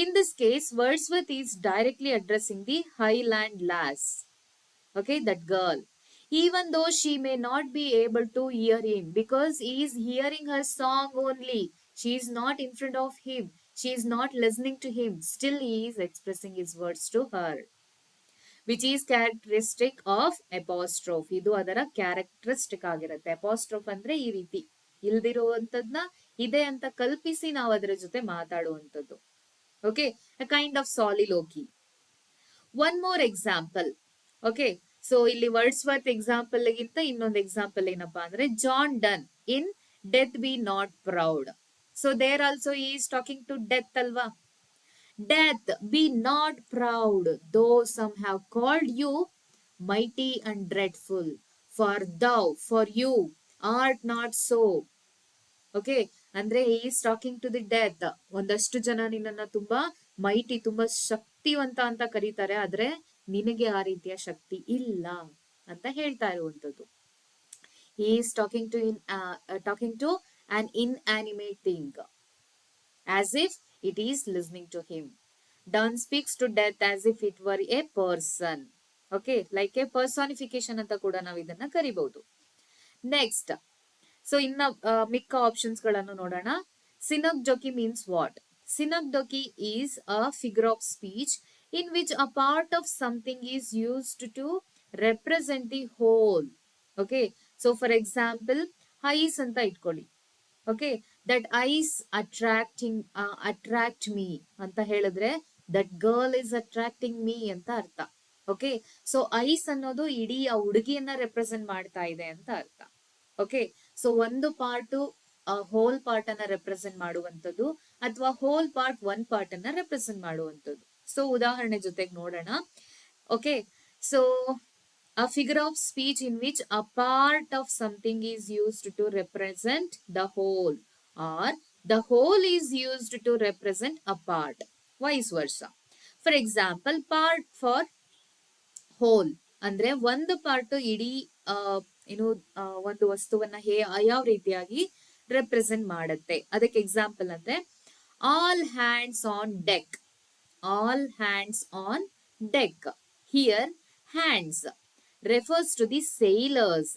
In this case Wordsworth is directly addressing the highland loss, okay, that girl, even though she may not be able to hear him because he is hearing her song only, she is not in front of him, she is not listening to him, still he is expressing his words to her, which is characteristic of apostrophe. ಇದು ಅದರ characteristic ಆಗಿರುತ್ತೆ. ಅಪಾಸ್ಟ್ರೋಫ್ ಅಂದ್ರೆ ಈ ರೀತಿ ಇಲ್ದಿರುವಂತದ್ನ ಇದೆ ಅಂತ ಕಲ್ಪಿಸಿ ನಾವು ಅದರ ಜೊತೆ ಮಾತಾಡುವಂಥದ್ದು. Okay, a kind of soliloquy. One more example. Okay, so ಇಲ್ಲಿ ವರ್ಡ್ಸ್ವರ್ತ್ ಎಕ್ಸಾಂಪಲ್ ಗಿಂತ ಇನ್ನೊಂದು ಎಕ್ಸಾಂಪಲ್ ಏನಪ್ಪಾ ಅಂದ್ರೆ John Donne in death be not proud. So there also is talking to death ಅಲ್ವಾ. Death, be not proud, though some have called you mighty and dreadful, for thou, for you, art not so. Okay, ಅಂದ್ರೆ is talking to the death. ಒಂದಷ್ಟು ಜನ ನಿನ್ನನ್ನ ತುಂಬಾ mighty, ತುಂಬಾ ಶಕ್ತಿವಂತ ಅಂತ ಕರೀತಾರೆ, ಆದ್ರೆ ನಿನಗೆ ಆ ರೀತಿಯ ಶಕ್ತಿ ಇಲ್ಲ ಅಂತ ಹೇಳ್ತಾ ಇರುವಂತದ್ದು. Is talking to an inanimate thing as if it is listening to him. Donne speaks to death as if it were a person. Okay, like a personification ಅಂತ ಕೂಡ ನಾವು ಇದನ್ನ ಕರಿಬಹುದು. ನೆಕ್ಸ್ಟ್, ಸೊ ಇನ್ನ ಮಿಕ್ಕ ಆಪ್ಷನ್ಸ್ ಗಳನ್ನು ನೋಡೋಣ. Synecdoche means what? Synecdoche is a figure of speech in which a part of something is used to represent the whole. Okay, so for example, eyes ಅಂತ ಇಟ್ಕೊಳ್ಳಿ. Okay, that ice attract me ಅಂತ ಹೇಳಿದ್ರೆ that girl is attracting me ಅಂತ ಅರ್ಥ. Okay, so ice ಅನ್ನೋದು ಇಡೀ ಆ ಹುಡುಗಿಯನ್ನ represent ಮಾಡ್ತಾ ಇದೆ ಅಂತ ಅರ್ಥ. ಓಕೆ, ಸೊ ಒಂದು ಪಾರ್ಟ್ ಹೋಲ್ ಪಾರ್ಟ್ ಅನ್ನ ರೆಪ್ರೆಸೆಂಟ್ ಮಾಡುವಂಥದ್ದು ಅಥವಾ ಹೋಲ್ ಪಾರ್ಟ್ ಒನ್ ಪಾರ್ಟ್ ಅನ್ನ ರೆಪ್ರೆಸೆಂಟ್ ಮಾಡುವಂಥದ್ದು. ಸೊ ಉದಾಹರಣೆ ಜೊತೆಗೆ ನೋಡೋಣ. Okay, so a figure of speech in which a part of something is used to represent the whole, or the whole is used to represent a part, vice versa. For example, part for whole ಅಂದ್ರೆ ಒಂದು part ಇಡೀ ಏನು ಒಂದು ವಸ್ತುವನ್ನ ಯಾವ ರೀತಿಯಾಗಿ represent ಮಾಡುತ್ತೆ. ಅದಕ್ಕೆ ಎಕ್ಸಾಂಪಲ್ ಅಂದ್ರೆ all hands on deck. All hands on deck. Here hands refers to the sailors,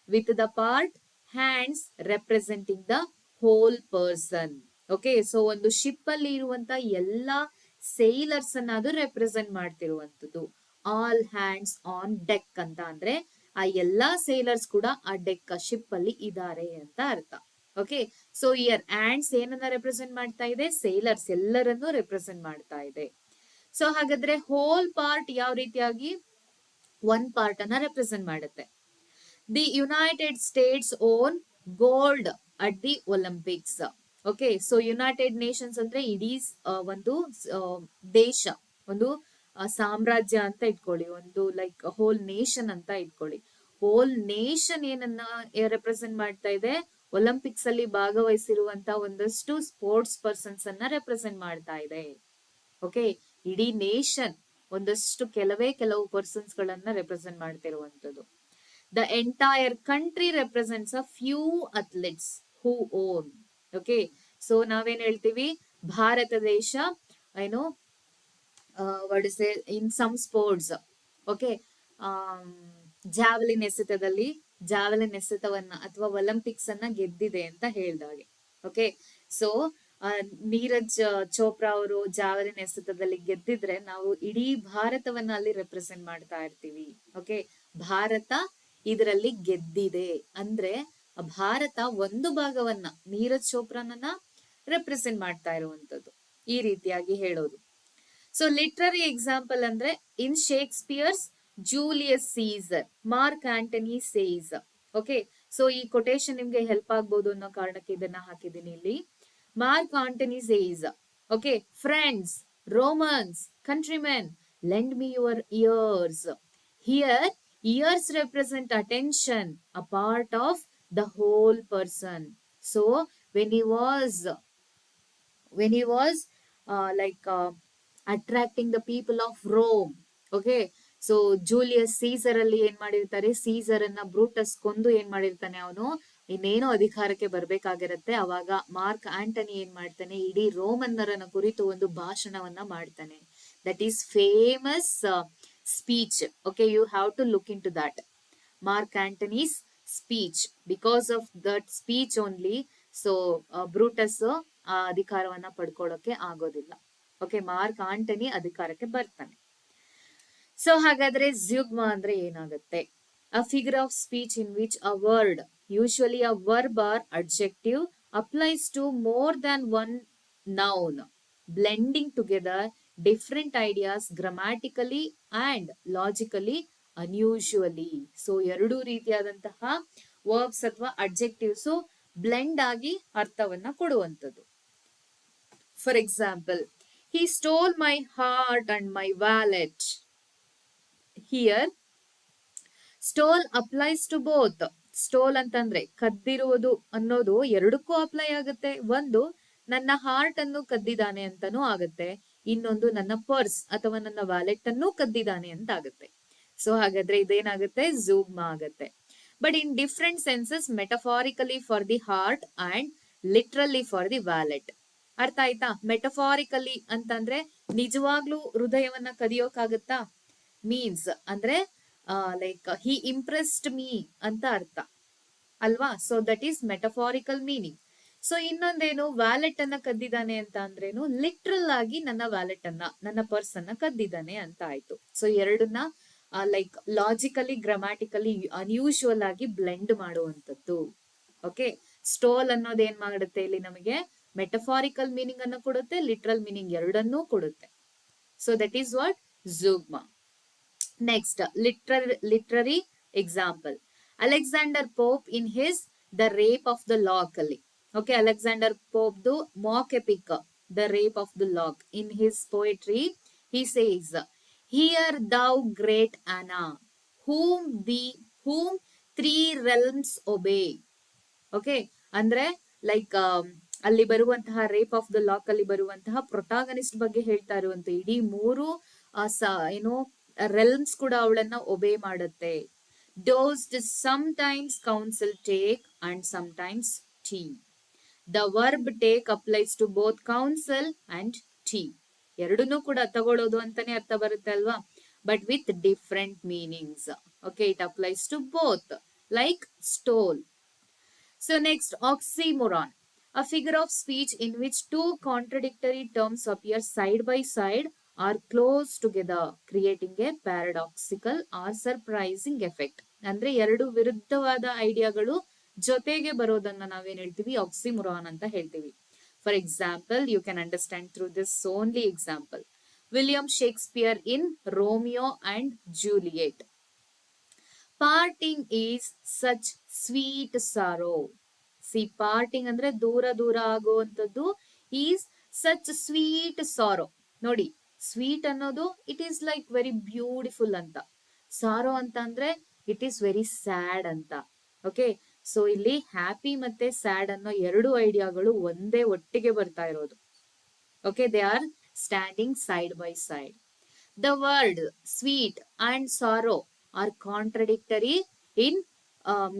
with the part hands representing the whole person. Okay, so ಒಂದು ಶಿಪ್ ಅಲ್ಲಿ ಇರುವಂತ ಎಲ್ಲಾ ಸೇಲರ್ಸ್ ಅನ್ನ ಅದು ರೆಪ್ರೆಸೆಂಟ್ ಮಾಡ್ತಿರುವಂತದ್ದು. ಆಲ್ ಹ್ಯಾಂಡ್ಸ್ ಆನ್ ಡೆಕ್ ಅಂತ ಅಂದ್ರೆ ಆ ಎಲ್ಲಾ ಸೇಲರ್ಸ್ ಕೂಡ ಆ ಡೆಕ್ ಶಿಪ್ ಅಲ್ಲಿ ಇದ್ದಾರೆ ಅಂತ ಅರ್ಥ. ಓಕೆ, ಸೊ ಇಯರ್ ಹ್ಯಾಂಡ್ಸ್ ಏನನ್ನ ರೆಪ್ರೆಸೆಂಟ್ ಮಾಡ್ತಾ ಇದೆ? ಸೇಲರ್ಸ್ ಎಲ್ಲರನ್ನು ರೆಪ್ರೆಸೆಂಟ್ ಮಾಡ್ತಾ ಇದೆ. ಸೊ ಹಾಗಾದ್ರೆ ಹೋಲ್ ಪಾರ್ಟ್ ಯಾವ ರೀತಿಯಾಗಿ ಒನ್ ಪಾರ್ಟ್ ಅನ್ನ ರೆಪ್ರೆಸೆಂಟ್ ಮಾಡುತ್ತೆ? The United States own gold at the Olympics. Okay, so United Nations ಅಂದ್ರೆ ಇಡೀ ಒಂದು ದೇಶ, ಒಂದು ಸಾಮ್ರಾಜ್ಯ ಅಂತ ಇಟ್ಕೊಳ್ಳಿ, ಒಂದು ಲೈಕ್ ಹೋಲ್ ನೇಷನ್ ಅಂತ ಇಟ್ಕೊಳ್ಳಿ. ಹೋಲ್ ನೇಷನ್ ಏನನ್ನ ರೆಪ್ರೆಸೆಂಟ್ ಮಾಡ್ತಾ ಇದೆ? ಒಲಿಂಪಿಕ್ಸ್ ಅಲ್ಲಿ ಭಾಗವಹಿಸಿರುವಂತ ಒಂದಷ್ಟು ಸ್ಪೋರ್ಟ್ಸ್ ಪರ್ಸನ್ಸ್ ಅನ್ನ ರೆಪ್ರೆಸೆಂಟ್ ಮಾಡ್ತಾ ಇದೆ. ಓಕೆ, ಇಡೀ ನೇಷನ್ ಒಂದಷ್ಟು ಕೆಲವು ಪರ್ಸನ್ಸ್ ಗಳನ್ನ ರೆಪ್ರೆಸೆಂಟ್ ಮಾಡ್ತಿರುವಂತದ್ದು. The entire country represents a few athletes who won. Okay, so ನಾವೇನ್ ಹೇಳ್ತೀವಿ? ಭಾರತ ದೇಶ ಏನು what is in some sports. Okay, javelin ಎಸೆತವನ್ನ ಅಥವಾ ಒಲಿಂಪಿಕ್ಸ್ ಅನ್ನ ಗೆದ್ದಿದೆ ಅಂತ ಹೇಳ್ದಾಗೆ. ಓಕೆ, ಸೊ ನೀರಜ್ ಚೋಪ್ರಾ ಅವರು ಜಾವೆಲಿನ್ ಎಸೆತದಲ್ಲಿ ಗೆದ್ದಿದ್ರೆ ನಾವು ಇಡೀ ಭಾರತವನ್ನ ಅಲ್ಲಿ ರೆಪ್ರೆಸೆಂಟ್ ಮಾಡ್ತಾ ಇರ್ತೀವಿ. ಓಕೆ, ಭಾರತ ಇದರಲ್ಲಿ ಗೆದ್ದಿದೆ ಅಂದ್ರೆ ಭಾರತ ಒಂದು ಭಾಗವನ್ನ, ನೀರಜ್ ಚೋಪ್ರಾನನ್ನ ರೆಪ್ರೆಸೆಂಟ್ ಮಾಡ್ತಾ ಇರುವಂತದ್ದು, ಈ ರೀತಿಯಾಗಿ ಹೇಳೋದು. ಸೊ ಲಿಟ್ರರಿ ಎಕ್ಸಾಂಪಲ್ ಅಂದ್ರೆ in Shakespeare's Julius Caesar Mark Antony says. Okay, so ಈ ಕೊಟೇಶನ್ ನಿಮ್ಗೆ ಹೆಲ್ಪ್ ಆಗ್ಬೋದು ಅನ್ನೋ ಕಾರಣಕ್ಕೆ ಇದನ್ನ ಹಾಕಿದ್ದೀನಿ ಇಲ್ಲಿ. Mark Antony says, okay, friends, Romans, countrymen, lend me your ears. Here ears represent attention, a part of the whole person. So when he was when he was attracting the people of Rome, okay, so Julius Caesar ಅಲ್ಲಿ ಏನ್ ಮಾಡಿರ್ತಾರೆ, Caesar ಅನ್ನ Brutus ಕೊಂದು ಏನ್ ಮಾಡಿರ್ತಾನೆ ಅವನು, ಇನ್ನೇನೋ ಅಧಿಕಾರಕ್ಕೆ ಬರ್ಬೇಕಾಗಿರತ್ತೆ. ಅವಾಗ ಮಾರ್ಕ್ ಆಂಟನಿ ಏನ್ ಮಾಡ್ತಾನೆ, ಇಡೀ ರೋಮನ್ನರನ್ನ ಕುರಿತು ಒಂದು ಭಾಷಣವನ್ನ ಮಾಡ್ತಾನೆ. That is famous speech. Okay, you have to look into that Mark Antony's speech. Because of that speech only so Brutus ಆ ಅಧಿಕಾರವನ್ನ ಪಡ್ಕೊಳ್ಳೋಕೆ ಆಗೋದಿಲ್ಲ. ಓಕೆ, ಮಾರ್ಕ್ ಆಂಟನಿ ಅಧಿಕಾರಕ್ಕೆ ಬರ್ತಾನೆ. ಸೊ ಹಾಗಾದ್ರೆ ಜ್ಯುಗ್ಮ ಅಂದ್ರೆ ಏನಾಗುತ್ತೆ? A figure of speech in which a word, usually a verb or adjective, applies to more than one noun, blending together different ideas grammatically and logically unusually. So ಎರಡು ರೀತಿಯಾದಂತಹ verbs ಅಥವಾ adjectives blend ಆಗಿ ಅರ್ಥವನ್ನ ಕೊಡುವಂಥದ್ದು. For example, he stole my heart and my wallet. Here stole applies to both. Stole ಅಂತಂದ್ರೆ ಕದ್ದಿರುವುದು ಅನ್ನೋದು ಎರಡಕ್ಕೂ ಅಪ್ಲೈ ಆಗುತ್ತೆ. ಒಂದು ನನ್ನ ಹಾರ್ಟ್ ಅನ್ನು ಕದ್ದಿದ್ದಾನೆ ಅಂತಾನೂ ಆಗುತ್ತೆ, ಇನ್ನೊಂದು ನನ್ನ ಪರ್ಸ್ ಅಥವಾ ನನ್ನ ವ್ಯಾಲೆಟ್ ಅನ್ನು ಕದ್ದಿದ್ದಾನೆ ಅಂತ ಆಗುತ್ತೆ. ಸೊ ಹಾಗಾದ್ರೆ ಇದೇನಾಗುತ್ತೆ, ಝೂಗ್ಮ ಆಗುತ್ತೆ. But in different senses, metaphorically for the heart and literally for the wallet. ಅರ್ಥ ಆಯ್ತಾ? ಮೆಟಫಾರಿಕಲಿ ಅಂತಂದ್ರೆ ನಿಜವಾಗ್ಲೂ ಹೃದಯವನ್ನ ಕದಿಯೋಕಾಗತ್ತಾ, ಮೀನ್ಸ್ ಅಂದ್ರೆ ಲೈಕ್ ಹಿ ಇಂಪ್ರೆಸ್ಡ್ ಮೀ ಅಂತ ಅರ್ಥ ಅಲ್ವಾ. So that is metaphorical meaning. So ಇನ್ನೊಂದೇನು, ವ್ಯಾಲೆಟ್ ಅನ್ನ ಕದ್ದಿದ್ದಾನೆ ಅಂತ ಅಂದ್ರೇನು, ಲಿಟ್ರಲ್ ಆಗಿ ನನ್ನ ವ್ಯಾಲೆಟ್ ಅನ್ನ, ನನ್ನ ಪರ್ಸ್ ಅನ್ನ ಕದ್ದಿದ್ದಾನೆ ಅಂತ ಆಯ್ತು. ಸೊ ಎರಡನ್ನ ಲೈಕ್ ಲಾಜಿಕಲಿ ಗ್ರಾಮ್ಯಾಟಿಕಲಿ ಅನ್ಯೂಶುವಲ್ ಆಗಿ ಬ್ಲೆಂಡ್ ಮಾಡುವಂತದ್ದು. ಓಕೆ, ಸ್ಟೋಲ್ ಅನ್ನೋದು ಏನ್ ಮಾಡುತ್ತೆ ಇಲ್ಲಿ ನಮಗೆ ಮೆಟಫಾರಿಕಲ್ ಮೀನಿಂಗ್ ಅನ್ನು ಕೊಡುತ್ತೆ, ಲಿಟ್ರಲ್ ಮೀನಿಂಗ್ ಎರಡನ್ನೂ ಕೊಡುತ್ತೆ. So that is what zeugma. Next, literary example. Alexander Pope in his The Rape of the Lock. Okay, Alexander Pope do mock epic The Rape of the Lock. In his poetry, he says, "Hear thou great Anna, whom three realms obey." Okay, ಅಂದ್ರೆ like ಅಲ್ಲಿ ಬರುವಂತಹ rape of the lock ಅಲ್ಲಿ ಬರುವಂತಹ protagonist ಬಗ್ಗೆ ಹೇಳ್ತಾ ಇರುವಂತ ಇಡೀ ಮೂರು ಏನೋ ರೆಲ್ಮ್ಸ್ ಕೂಡ ಅವಳನ್ನ ಒಬೇ ಮಾಡುತ್ತೆ. Dost sometimes counsel take and sometimes tea. The verb take applies to both counsel and tea. ಎರಡನ್ನೂ ಕೂಡ ತಗೊಳ್ಳೋದು ಅಂತಾನೆ ಅರ್ಥ ಬರುತ್ತೆ ಅಲ್ವಾ, but with different meanings. Okay, it applies to both like stole. So next, oxymoron. A figure of speech in which two contradictory terms appear side by side or close together, creating a paradoxical or surprising effect. ಅಂದ್ರೆ ಎರಡು ವಿರುದ್ಧವಾದ ಐಡಿಯಾಗಳು ಜೊತೆಗೆ ಬರೋದನ್ನ ನಾವೇನ್ ಹೇಳ್ತೀವಿ, oxymoron ಅಂತ ಹೇಳ್ತೀವಿ. For example, you can understand through this only example. William Shakespeare in Romeo and Juliet. Parting is such sweet sorrow. See, parting ಅಂದ್ರೆ ದೂರ ದೂರ ಆಗುವಂಥದ್ದು. Is such sweet sorrow. ನೋಡಿ, ಸ್ವೀಟ್ ಅನ್ನೋದು it is like very beautiful ಅಂತ, sorrow ಅಂತ ಅಂದ್ರೆ it is very sad ಅಂತ. ಓಕೆ, ಸೊ ಇಲ್ಲಿ ಹ್ಯಾಪಿ ಮತ್ತೆ ಸ್ಯಾಡ್ ಅನ್ನೋ ಎರಡು ಐಡಿಯಾಗಳು ಒಂದೇ ಒಟ್ಟಿಗೆ ಬರ್ತಾ ಇರೋದು. Okay, they are standing side by side. The word sweet and sorrow are contradictory in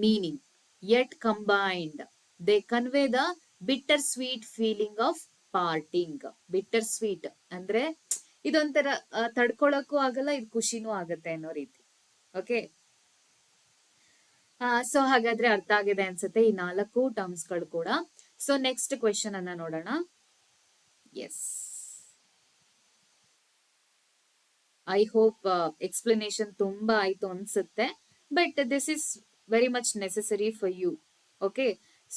meaning, yet combined they convey the bittersweet feeling of parting. Bittersweet ಅಂದ್ರೆ ಇದೊಂಥರ ತಡ್ಕೊಳಕ್ಕೂ ಆಗಲ್ಲ, ಇದು ಖುಷಿನೂ ಆಗತ್ತೆ ಅನ್ನೋ ರೀತಿ. ಓಕೆ, ಸೊ ಹಾಗಾದ್ರೆ ಅರ್ಥ ಆಗಿದೆ ಅನ್ಸುತ್ತೆ ಈ 4 ಟರ್ಮ್ಸ್ ಗಳು ಕೂಡ. ಸೊ ನೆಕ್ಸ್ಟ್ ಕ್ವೆಶನ್ ಅನ್ನ ನೋಡೋಣ. ಎಸ್, ಐ ಹೋಪ್ ಎಕ್ಸ್ಪ್ಲನೇಷನ್ ತುಂಬಾ ಆಯ್ತು ಅನ್ಸುತ್ತೆ, but this is very much necessary for you. Okay,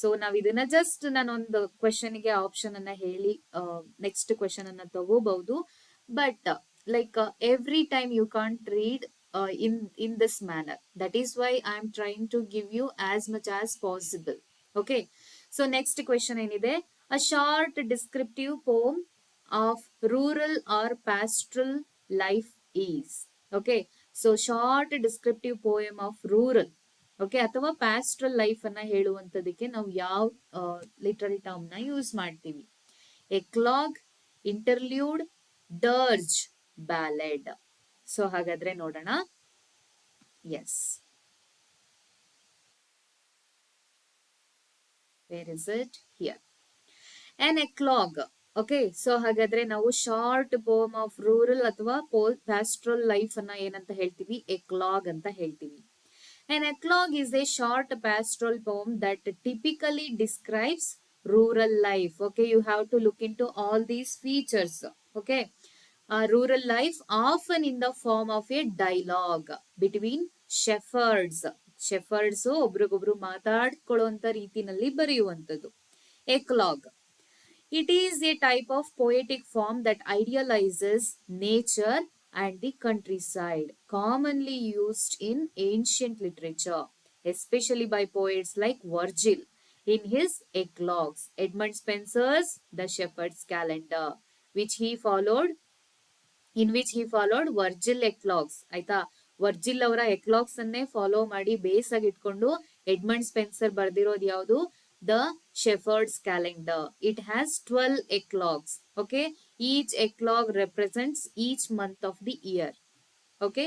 so ನಾವ್ ಇದನ್ನ ಜಸ್ಟ್ ನಾನೊಂದು ಕ್ವೆಶನ್ಗೆ ಆಪ್ಷನ್ ಅನ್ನ ಹೇಳಿ ನೆಕ್ಸ್ಟ್ ಕ್ವೆಶನ್ ಅನ್ನ ತಗೋಬಹುದು. But like every time you can't read in this manner. That is why I am trying to give you as much as possible. Okay. So next question ಏನಿದೆ, a short descriptive poem of rural or pastoral life is. Okay. So short descriptive poem of rural, okay, ಅಥವಾ ಪ್ಯಾಸ್ಟ್ರಲ್ life ಅನ್ನ ಹೇಳುವಂತದಕ್ಕೆ ನಾವು ಯಾವ literary term ನ use ಮಾಡ್ತೀವಿ? ಎಕ್ಲಾಗ್, ಇಂಟರ್ಲ್ಯೂಡ್, ಡರ್ಜ್, ballad. So ಹಾಗಾದ್ರೆ ನೋಡೋಣ. Yes, where is it? Here. an eclogue. Okay, so ಹಾಗಾದ್ರೆ ನಾವು ಶಾರ್ಟ್ ಪೋಮ್ ಆಫ್ ರೂರಲ್ ಅಥವಾ ಪ್ಯಾಸ್ಟ್ರಲ್ ಲೈಫ್ ಅನ್ನ ಏನಂತ ಹೇಳ್ತೀವಿ? ಎಕ್ಲಾಗ್ ಅಂತ ಹೇಳ್ತೀವಿ. An eclogue is a short pastoral poem that typically describes rural life. Okay, you have to look into all these features. Okay, rural life often in the form of a dialogue between shepherds. Shepherds ಒಬ್ರಿಗೊಬ್ರು ಮಾತಾಡ್ಕೊಳ್ಳುವಂತ ರೀತಿನಲ್ಲಿ ಬರೆಯುವಂಥದ್ದು ಎಕ್ಲಾಗ್. It is a type of poetic form that idealizes nature and the countryside, commonly used in ancient literature, especially by poets like Virgil in his Eclogues, Edmund Spenser's The Shepherd's Calendar, which he followed in which he followed Virgil Eclogues. ಆಯ್ತಾ, Virgil ಅವರ ಎಕ್ಲಾಗ್ಸ್ ಅನ್ನೇ follow ಮಾಡಿ base ಆಗಿ ಇಟ್ಕೊಂಡು Edmund Spencer ಬರ್ದಿರೋದು ಯಾವುದು? The shepherds calendar. It has 12 eclogues. Okay, each eclogue represents each month of the year. Okay,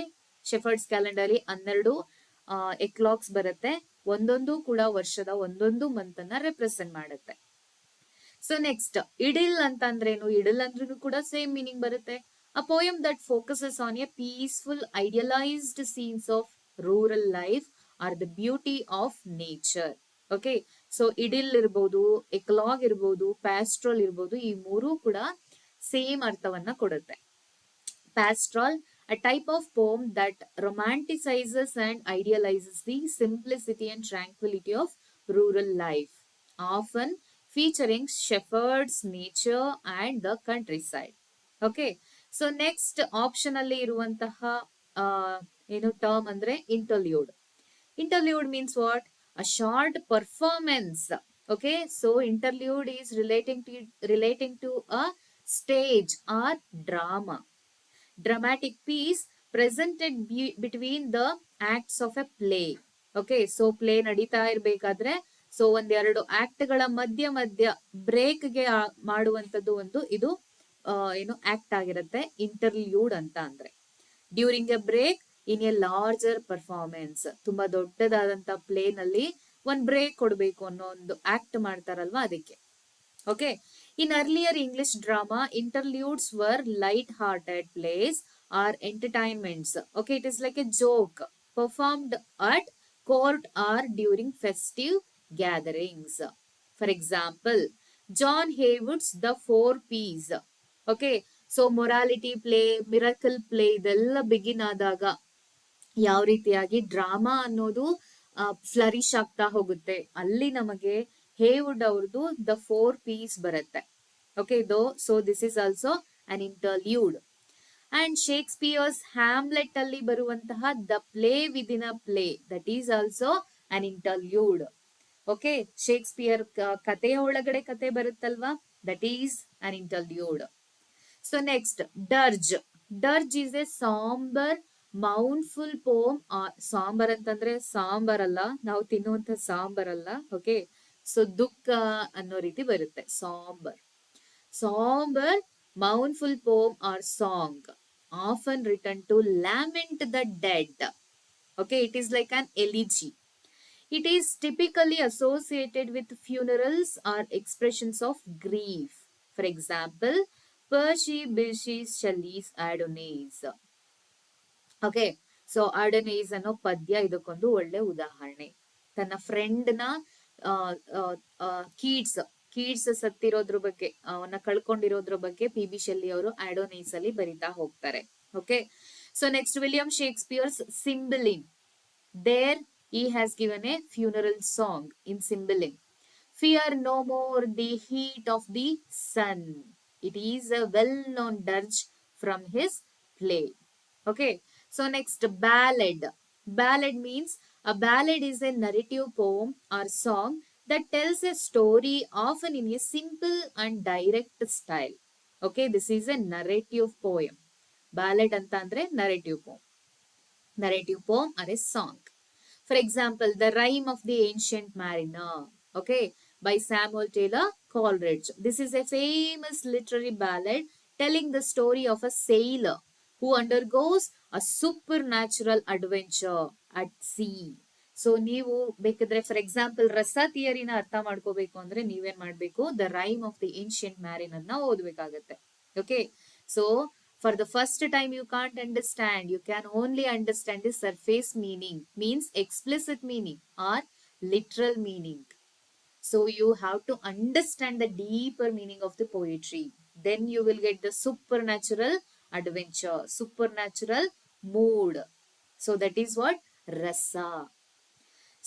shepherds calendar ಅಲ್ಲಿ 12 eclogues ಬರುತ್ತೆ. ಒಂದೊಂದು ಕೂಡ ವರ್ಷದ ಒಂದೊಂದು ಮಂತ್ ಅನ್ನ ರೆಪ್ರೆಸೆಂಟ್ ಮಾಡುತ್ತೆ. ಸೊ ನೆಕ್ಸ್ಟ್, ಇಡಿಲ್ ಅಂತ ಅಂದ್ರೇನು? ಇಡಿಲ್ ಅಂದ್ರೂ ಕೂಡ ಸೇಮ್ ಮೀನಿಂಗ್ ಬರುತ್ತೆ. A poem that focuses on a peaceful, idealized scenes of rural life or the beauty of nature. Okay, so idyll ಇರ್ಬೋದು, ಎಕ್ಲಾಗ್ ಇರ್ಬೋದು, ಪ್ಯಾಸ್ಟ್ರಲ್ ಇರ್ಬೋದು, ಈ ಮೂರು ಕೂಡ ಸೇಮ್ ಅರ್ಥವನ್ನ ಕೊಡುತ್ತೆ. Pastoral, a type of poem that romanticizes and idealizes the simplicity and tranquility of rural life, often featuring shepherds, nature and the countryside. Okay, so next option ಅಲ್ಲಿ ಇರುವಂತಹ ಏನು ಟರ್ಮ್ ಅಂದ್ರೆ interlude. Interlude means what? A short performance. Okay, so interlude is relating to a stage or drama, dramatic piece presented between the acts of a play. Okay, so play ನಡೀತಾ ಇರ್ಬೇಕಾದ್ರೆ so ಒಂದೆರಡು act ಗಳ ಮಧ್ಯ ಬ್ರೇಕ್ಗೆ ಮಾಡುವಂತದ್ದು ಒಂದು ಇದು ಏನು act ಆಗಿರುತ್ತೆ ಇಂಟರ್ಲ್ಯೂಡ್ ಅಂತ ಅಂದ್ರೆ. During a break in a larger performance, ತುಂಬಾ ದೊಡ್ಡದಾದಂತ ಪ್ಲೇ ನಲ್ಲಿ ಒಂದ್ ಬ್ರೇಕ್ ಕೊಡ್ಬೇಕು ಅನ್ನೋ ಒಂದು ಆಕ್ಟ್ ಮಾಡ್ತಾರಲ್ವಾ, ಅದಕ್ಕೆ. Okay, in earlier English drama interludes were light hearted plays or entertainments. Okay, it is like a joke performed at court or during festive gatherings. For example, John Haywood's The Four Ps. Okay, so morality play, miracle play ಇದೆಲ್ಲ begin ಆದಾಗ ಯಾವ ರೀತಿಯಾಗಿ drama ಅನ್ನೋದು flourish ಆಗ್ತಾ ಹೋಗುತ್ತೆ, ಅಲ್ಲಿ ನಮಗೆ Heywood ಅವ್ರದ್ದು ದ 4 Ps ಬರುತ್ತೆ. Okay, so this is also an interlude. And Shakespeare's Hamlet ಅಲ್ಲಿ ಬರುವಂತಹ the play within a play, that is also an interlude. Okay, Shakespeare ಕಥೆಯ ಒಳಗಡೆ ಕತೆ ಬರುತ್ತಲ್ವಾ, that is an interlude. So next, dirge. Dirge is a sombre mournful poem. Sombre ಅಂತಂದ್ರೆ ಸಾಂಬಾರ್ ಅಲ್ಲ, ನಾವು ತಿನ್ನುವಂತ ಸಾಂಬಾರ್ ಅಲ್ಲ. ಓಕೆ, ಸೊ ದುಃಖ ಅನ್ನೋ ರೀತಿ ಬರುತ್ತೆ sombre. Sombre mournful poem or song often written to lament the dead. Okay, it is like an elegy. It is typically associated with funerals or expressions of grief. For example, Percy Bysshe Shelley's Adonais. Okay, so Adonais ಅನ್ನೋ ಪದ್ಯ ಇದಕ್ಕೊಂದು ಒಳ್ಳೆ ಉದಾಹರಣೆ. ತನ್ನ friend ನ ಕೀಡ್ಸ್ ಸತ್ತಿರೋದ್ರ ಬಗ್ಗೆ, ಅವನ್ನ ಕಳ್ಕೊಂಡಿರೋದ್ರ ಬಗ್ಗೆ PB ಶೆಲ್ಲಿ ಅವರು ಆಡೋನೈಸ್ ಅಲ್ಲಿ ಬರಿತಾ ಹೋಗ್ತಾರೆ. Okay, so next, William Shakespeare's Cymbeline. There he has given a funeral song in Cymbeline. Fear no more the heat of the sun. It is a well-known dirge from his play. Okay, so next, ballad. Ballad means a ballad is a narrative poem or song that tells a story often in a simple and direct style. Okay, this is a narrative poem. Ballad ಅಂತಂದ್ರೆ narrative poem or a song. For example, The Rime of the Ancient Mariner, okay, by Samuel Taylor Coleridge. This is a famous literary ballad telling the story of a sailor who undergoes a supernatural adventure at sea. So ನೀವು ಬೇಕಿದ್ರೆ for example ರಸ ಥಿಯರಿನ ಅರ್ಥ ಮಾಡ್ಕೋಬೇಕು ಅಂದ್ರೆ ನೀವೇನ್ ಮಾಡ್ಬೇಕು the rime of the ancient mariner ಅನ್ನ ಓದ್ಬೇಕಾಗತ್ತೆ. Okay, so for the first time you can't understand, you can only understand the surface meaning, means explicit meaning or literal meaning. So you have to understand the deeper meaning of the poetry, then you will get the supernatural adventure, supernatural mood. So that is what rasa.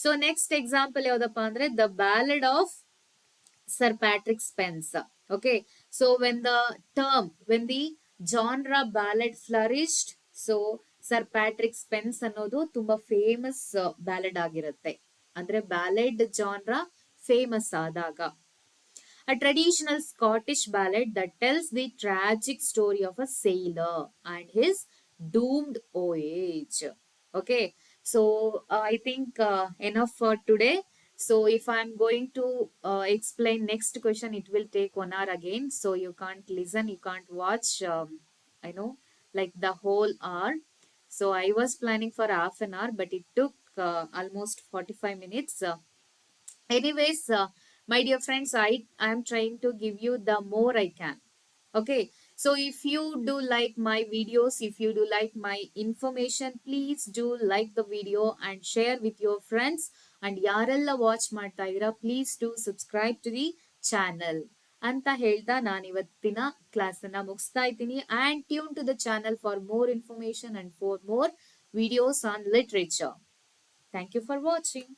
So next example yaudappa andre the ballad of Sir Patrick Spence. Okay, so when the genre ballad flourished, so Sir Patrick Spence ಅನ್ನೋದು ತುಂಬಾ famous ballad ಆಗಿರುತ್ತೆ. ಅಂದ್ರೆ ballad genre famous ಆದಾಗ, a traditional Scottish ballad that tells the tragic story of a sailor and his doomed voyage. Okay, so I think enough for today. So if I'm going to explain next question, it will take 1 hour again. So you can't listen, you can't watch, I know, like the whole hour. So I was planning for half an hour, but it took almost 45 minutes. Anyways, my dear friends, I am trying to give you the more I can. Okay, so if you do like my videos, if you do like my information, please do like the video and share with your friends. And ಯಾರೆಲ್ಲ watch ಮಾಡ್ತಾ ಇದ್ದೀರಾ, please do subscribe to the channel ಅಂತ ಹೇಳ್ತಾ ನಾನು ಇವತ್ತಿನ ಕ್ಲಾಸನ್ನ ಮುಗಿಸ್ತಾ ಇದ್ದೀನಿ. And tune to the channel for more information and for more videos on literature. Thank you for watching.